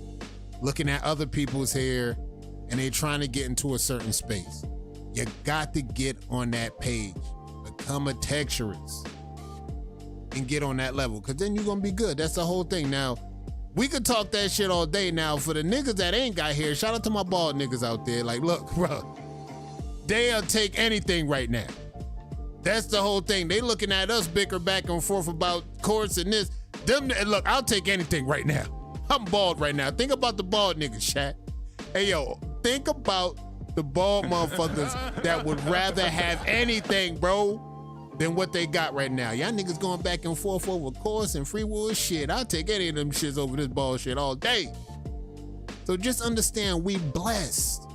looking at other people's hair, and they're trying to get into a certain space. You got to get on that page. Become a texturist and get on that level, because then you're going to be good. That's the whole thing. Now, we could talk that shit all day. Now, for the niggas that ain't got hair, shout out to my bald niggas out there. Like, look, bro, they'll take anything right now. That's the whole thing. They looking at us bicker back and forth about Coarse and this. Look, I'll take anything right now. I'm bald right now. Think about the bald niggas, chat. Hey, yo, think about the bald motherfuckers that would rather have anything, bro, than what they got right now. Y'all niggas going back and forth over Coarse and free will shit. I'll take any of them shits over this bald shit all day. So just understand, we blessed.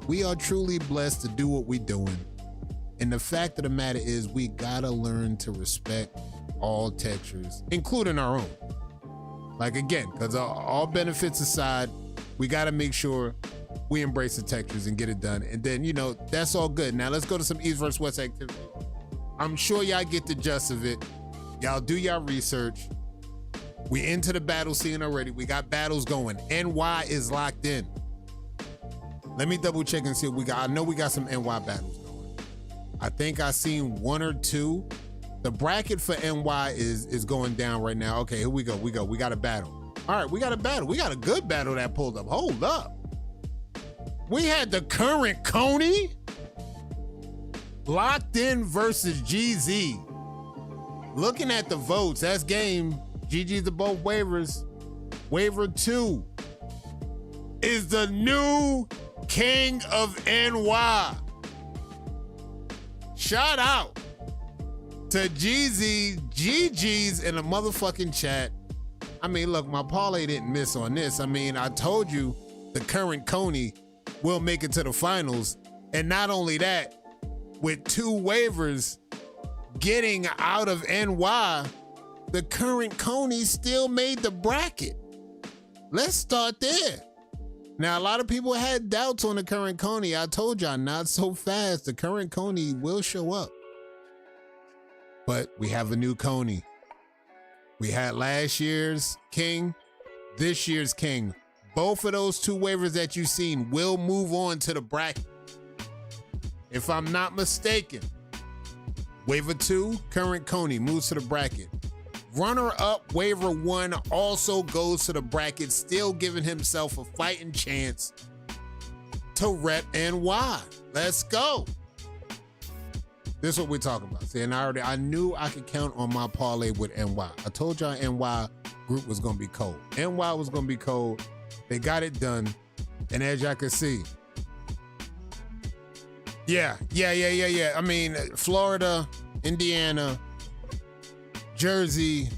We are truly blessed to do what we doing. And the fact of the matter is, we gotta learn to respect all textures, including our own. Like, again, because all benefits aside, we gotta make sure we embrace the textures and get it done. And then, you know, that's all good. Now let's go to some East versus West activity. I'm sure y'all get the gist of it. Y'all do y'all research. We into the battle scene already. We got battles going. NY is locked in. Let me double check and see what we got. I know we got some NY battles going. I think I seen one or two. The bracket for NY is going down right now. Okay, here we go. We got a battle. All right, we got a battle. We got a good battle that pulled up. Hold up. We had the current Coney locked in versus GZ. Looking at the votes, that's game. GG's the both waivers. Waiver 2 is the new king of NY. Shout out to GZ, GG's in the motherfucking chat. I mean, look, my parlay didn't miss on this. I mean, I told you the current Coney will make it to the finals. And not only that, with 2 waivers getting out of NY, the current Coney still made the bracket. Let's start there. Now, a lot of people had doubts on the current Coney. I told y'all, not so fast. The current Coney will show up. But we have a new Coney. We had last year's king, this year's king. Both of those 2 waivers that you've seen will move on to the bracket. If I'm not mistaken, waiver 2, current Coney, moves to the bracket. Runner-up waiver 1 also goes to the bracket, still giving himself a fighting chance to rep NY. Let's go. This is what we're talking about. See, and I knew I could count on my parlay with NY. I told y'all NY group was gonna be cold. NY was gonna be cold. They got it done. And as y'all can see, yeah. I mean, Florida, Indiana, Jersey.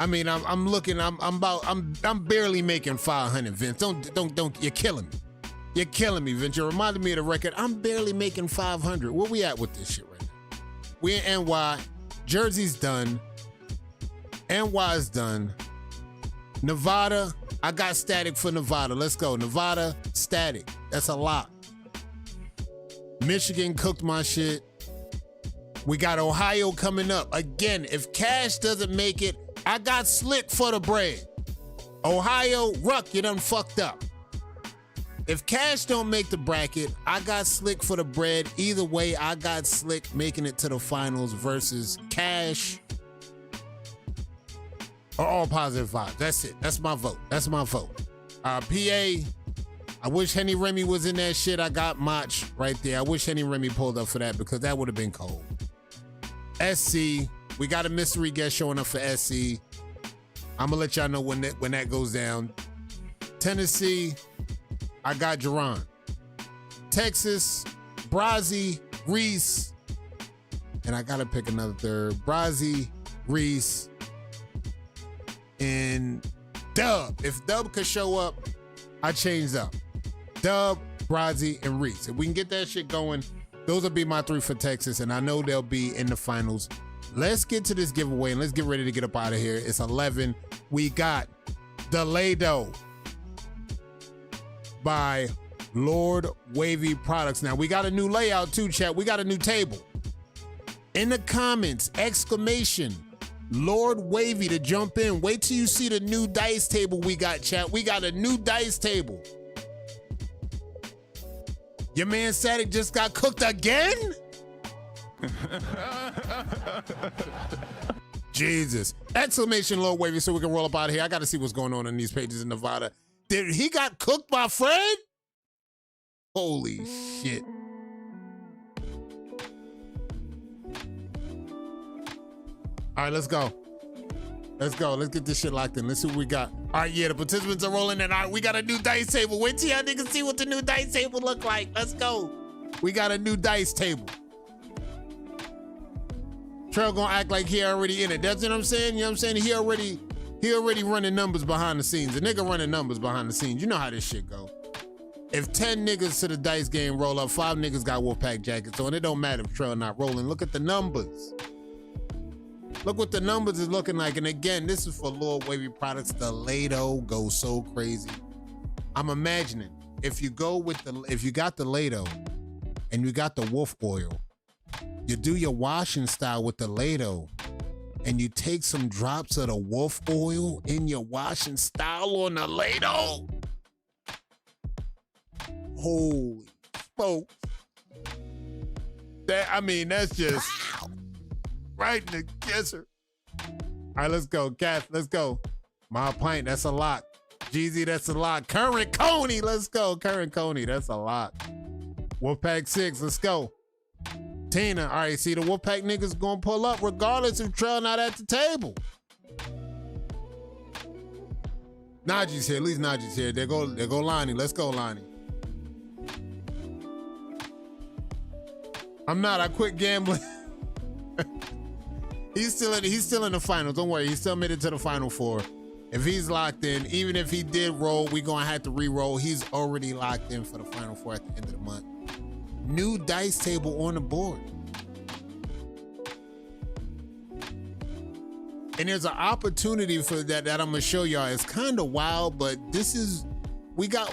I mean, I'm barely making 500, Vince. Don't, you're killing me. You're killing me, Vince. You're reminding me of the record. I'm barely making 500. Where we at with this shit right now? We in NY. Jersey's done. NY's done. Nevada, I got static for Nevada. Let's go. Nevada, static. That's a lot. Michigan cooked my shit. We got Ohio coming up. Again, if Cash doesn't make it, I got Slick for the bread. Ohio, Ruck, you done fucked up. If Cash don't make the bracket, I got Slick for the bread. Either way, I got Slick making it to the finals versus Cash or all positive vibes. That's it. That's my vote. PA, I wish Henny Remy was in that shit. I got Mach right there. I wish Henny Remy pulled up for that because that would have been cold. SC, we got a mystery guest showing up for SC. I'm gonna let y'all know when that goes down. Tennessee, I got Jerron. Texas, Brazzi, Reese, and I gotta pick another third. Brazzi, Reese, and Dub. If Dub could show up, I changed up. Dub, Brazzi, and Reese. If we can get that shit going, those will be my 3 for Texas, and I know they'll be in the finals. Let's get to this giveaway, and let's get ready to get up out of here. It's 11. We got the Lado by Lord Wavy Products. Now, we got a new layout too, chat. We got a new table. In the comments, exclamation, Lord Wavy to jump in. Wait till you see the new dice table we got, chat. We got a new dice table. Your man Static just got cooked again? Jesus. Exclamation, Lord Wavy, so we can roll up out of here. I got to see what's going on in these pages in Nevada. Did he got cooked by Fred? Holy shit. All right, let's go. Let's go. Let's get this shit locked in. Let's see what we got. All right, yeah, the participants are rolling in. All right, we got a new dice table. Wait till y'all niggas see what the new dice table look like. Let's go. We got a new dice table. Trail gonna act like he already in it. That's what I'm saying. You know what I'm saying? He already running numbers behind the scenes. The nigga running numbers behind the scenes. You know how this shit go. If 10 niggas to the dice game roll up, 5 niggas got Wolfpack jackets on. It don't matter if Trail not rolling. Look at the numbers. Look what the numbers is looking like. And again, this is for Lord Wavy Products. The Lado goes so crazy. I'm imagining if you got the Lado and you got the wolf oil, you do your washing style with the Lado and you take some drops of the wolf oil in your washing style on the Lado. Holy smokes. That's just right in the kisser. All right, let's go. Kath, let's go. My pint, that's a lot. Jeezy, that's a lot. Current Coney, let's go. Current Coney, that's a lot. Wolfpack 6, let's go. Tina, all right, see the Wolfpack niggas gonna pull up regardless if Trail not at the table. Najee's here, at least Najee's here. There go Lonnie, let's go Lonnie. I'm not, I quit gambling. He's still in the finals. Don't worry, he still made it to the final 4. If he's locked in, even if he did roll, we gonna have to re-roll. He's already locked in for the final 4 at the end of the month. New dice table on the board. And there's an opportunity for that I'm gonna show y'all. It's kind of wild, but this is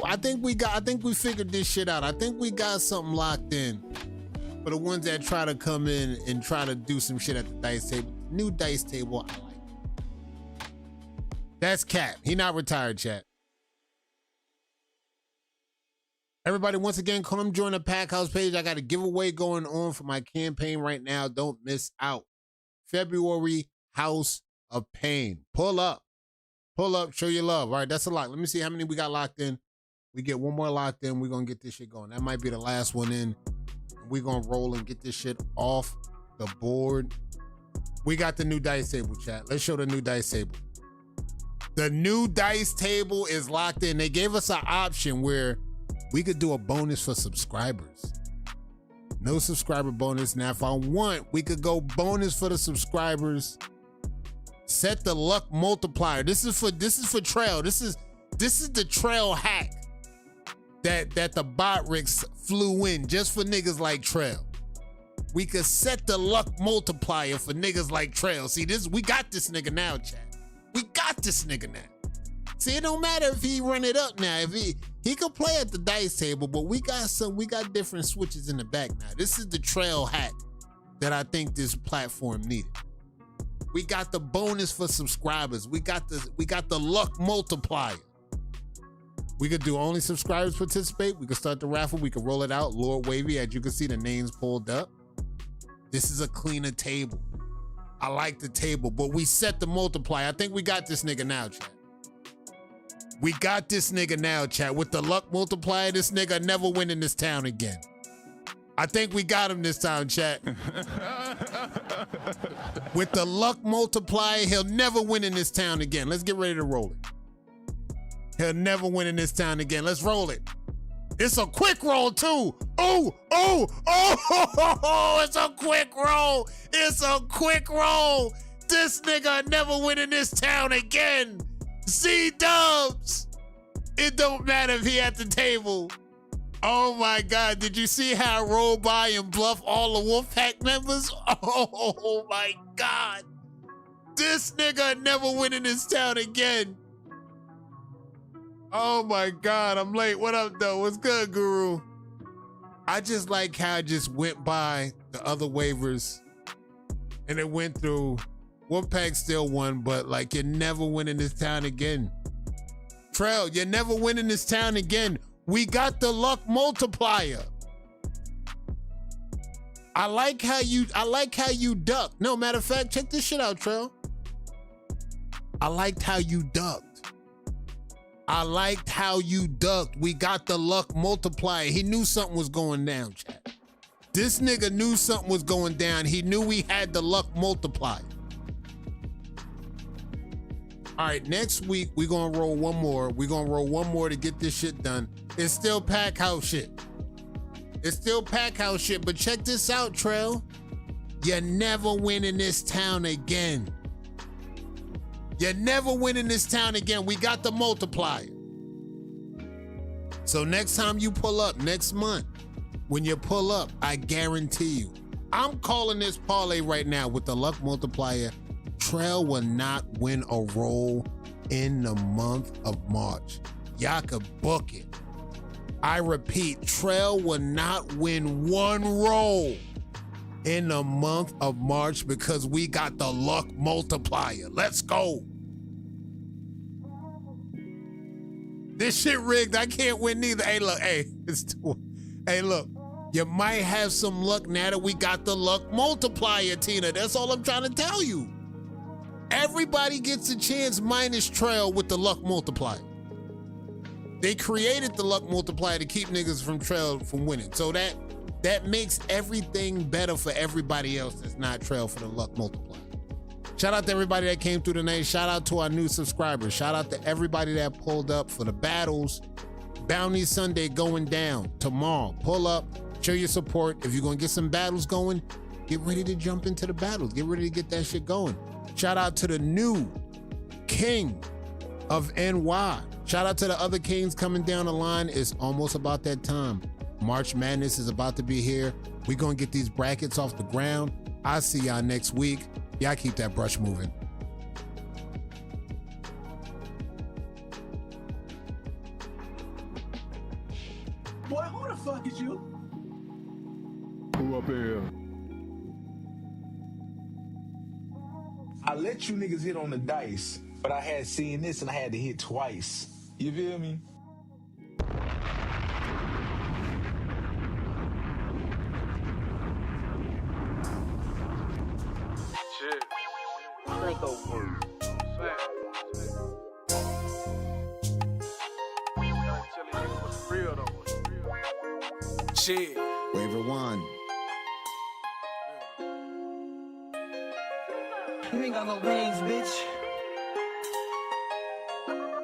I think we figured this shit out. I think we got something locked in. For the ones that try to come in and try to do some shit at the dice table. New dice table, I like it. That's Cap. He not retired, chat. Everybody, once again, come join the Pack House page. I got a giveaway going on for my campaign right now. Don't miss out. February House of Pain. Pull up. Pull up, show your love. All right, that's a lot. Let me see how many we got locked in. We get one more locked in. We're going to get this shit going. That might be the last one in. We're going to roll and get this shit off the board. We got the new dice table, chat. Let's show the new dice table. The new dice table is locked in. They gave us an option where we could do a bonus for subscribers. No subscriber bonus. Now, if I want, we could go bonus for the subscribers. Set the luck multiplier. This is for Trail. This is the Trail hack that the bot ricks flew in just for niggas like Trail. We could set the luck multiplier for niggas like Trail. See this, we got this nigga now, chat. We got this nigga now. See, it don't matter if he run it up now. If he could play at the dice table, but we got different switches in the back now. This is the Trail hack that I think this platform needed. We got the bonus for subscribers. We got the luck multiplier. We could do only subscribers participate. We could start the raffle. We could roll it out. Lord Wavy, as you can see, the names pulled up. This is a cleaner table. I like the table, but we set the multiplier. I think we got this nigga now, chat. We got this nigga now, chat. With the luck multiplier, this nigga never win in this town again. I think we got him this time, chat. With the luck multiplier, he'll never win in this town again. Let's get ready to roll it. He'll never win in this town again. Let's roll it. It's a quick roll, too. Oh, it's a quick roll. It's a quick roll. This nigga never win in this town again. C-dubs. It don't matter if he at the table. Oh my God, did you see how I rolled by and bluff all the Wolfpack members? Oh my God. This nigga never win in this town again. Oh my God, I'm late. What up though? What's good, Guru? I just like how I just went by the other waivers and it went through. Wolfpack still won, but like you never win in this town again. Trail, you never win in this town again. We got the luck multiplier. I like how you duck. No, matter of fact, check this shit out, Trail. I liked how you ducked. I liked how you ducked. We got the luck multiplier. He knew something was going down, chat. This nigga knew something was going down. He knew we had the luck multiplier. All right, next week, we're gonna roll one more. We're gonna roll one more to get this shit done. It's still pack house shit. It's still pack house shit, but check this out, Trail. You never win in this town again. You never win in this town again. We got the multiplier. So next time you pull up, next month, when you pull up, I guarantee you, I'm calling this parlay right now with the luck multiplier. Trail will not win a roll in the month of March. Y'all could book it. I repeat, Trail will not win one roll in the month of March because we got the luck multiplier. Let's go. This shit rigged. I can't win neither. Hey, look, hey, look. You might have some luck now that we got the luck multiplier, Tina. That's all I'm trying to tell you. Everybody gets a chance minus Trail with the luck multiplier. They created the luck multiplier to keep niggas from Trail from winning. So that makes everything better for everybody else that's not Trail for the luck multiplier. Shout out to everybody that came through tonight. Shout out to our new subscribers. Shout out to everybody that pulled up for the battles. Bounty Sunday going down tomorrow. Pull up, show your support. If you're gonna get some battles going, get ready to jump into the battles. Get ready to get that shit going. Shout out to the new king of NY. Shout out to the other kings coming down the line. It's almost about that time. March Madness is about to be here. We're gonna get these brackets off the ground. I'll see y'all next week. Y'all keep that brush moving. Boy, who the fuck is you? Who up here? I let you niggas hit on the dice, but I had seen this and I had to hit twice. You feel me? Shit. Drink over. Real though. Shit. Waiver one. You ain't got no wings, bitch.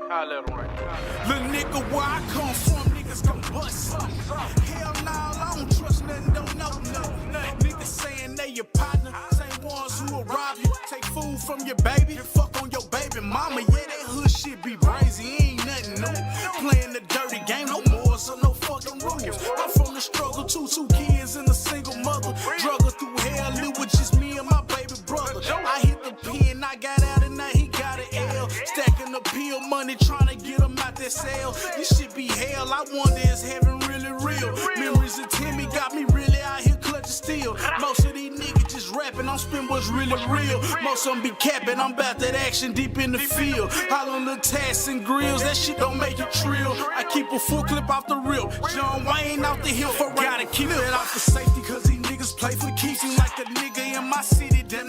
Holla at him right now. Little nigga, where I come from, niggas gon' bust. Hell nah, I don't trust nothing, don't know nothing. Niggas saying they your partner, same ones who will rob you, take food from your baby, and fuck on your baby mama. Yeah, that hood shit be brazy, ain't nothing new. Playing the dirty game, no more, so no fucking rules. I'm from the struggle too, 2 kids and a single mother. Struggle through hell, it was just me and my baby brother. I hit the pen, I got out and now he got an L. Stacking the pill money, trying to get him out that cell. This shit be hell, I wonder is heaven really real? Memories of Timmy got me really out here clutching steel. Most of these niggas just rapping, I'm spin what's really real. Most of them be capping, I'm about that action deep in the field. All on the tats and grills, that shit don't make you trill. I keep a full clip off the rip, John Wayne off the hill for gotta keep it off the safety, cause these niggas play for keeps. Seem like a nigga in my city, damn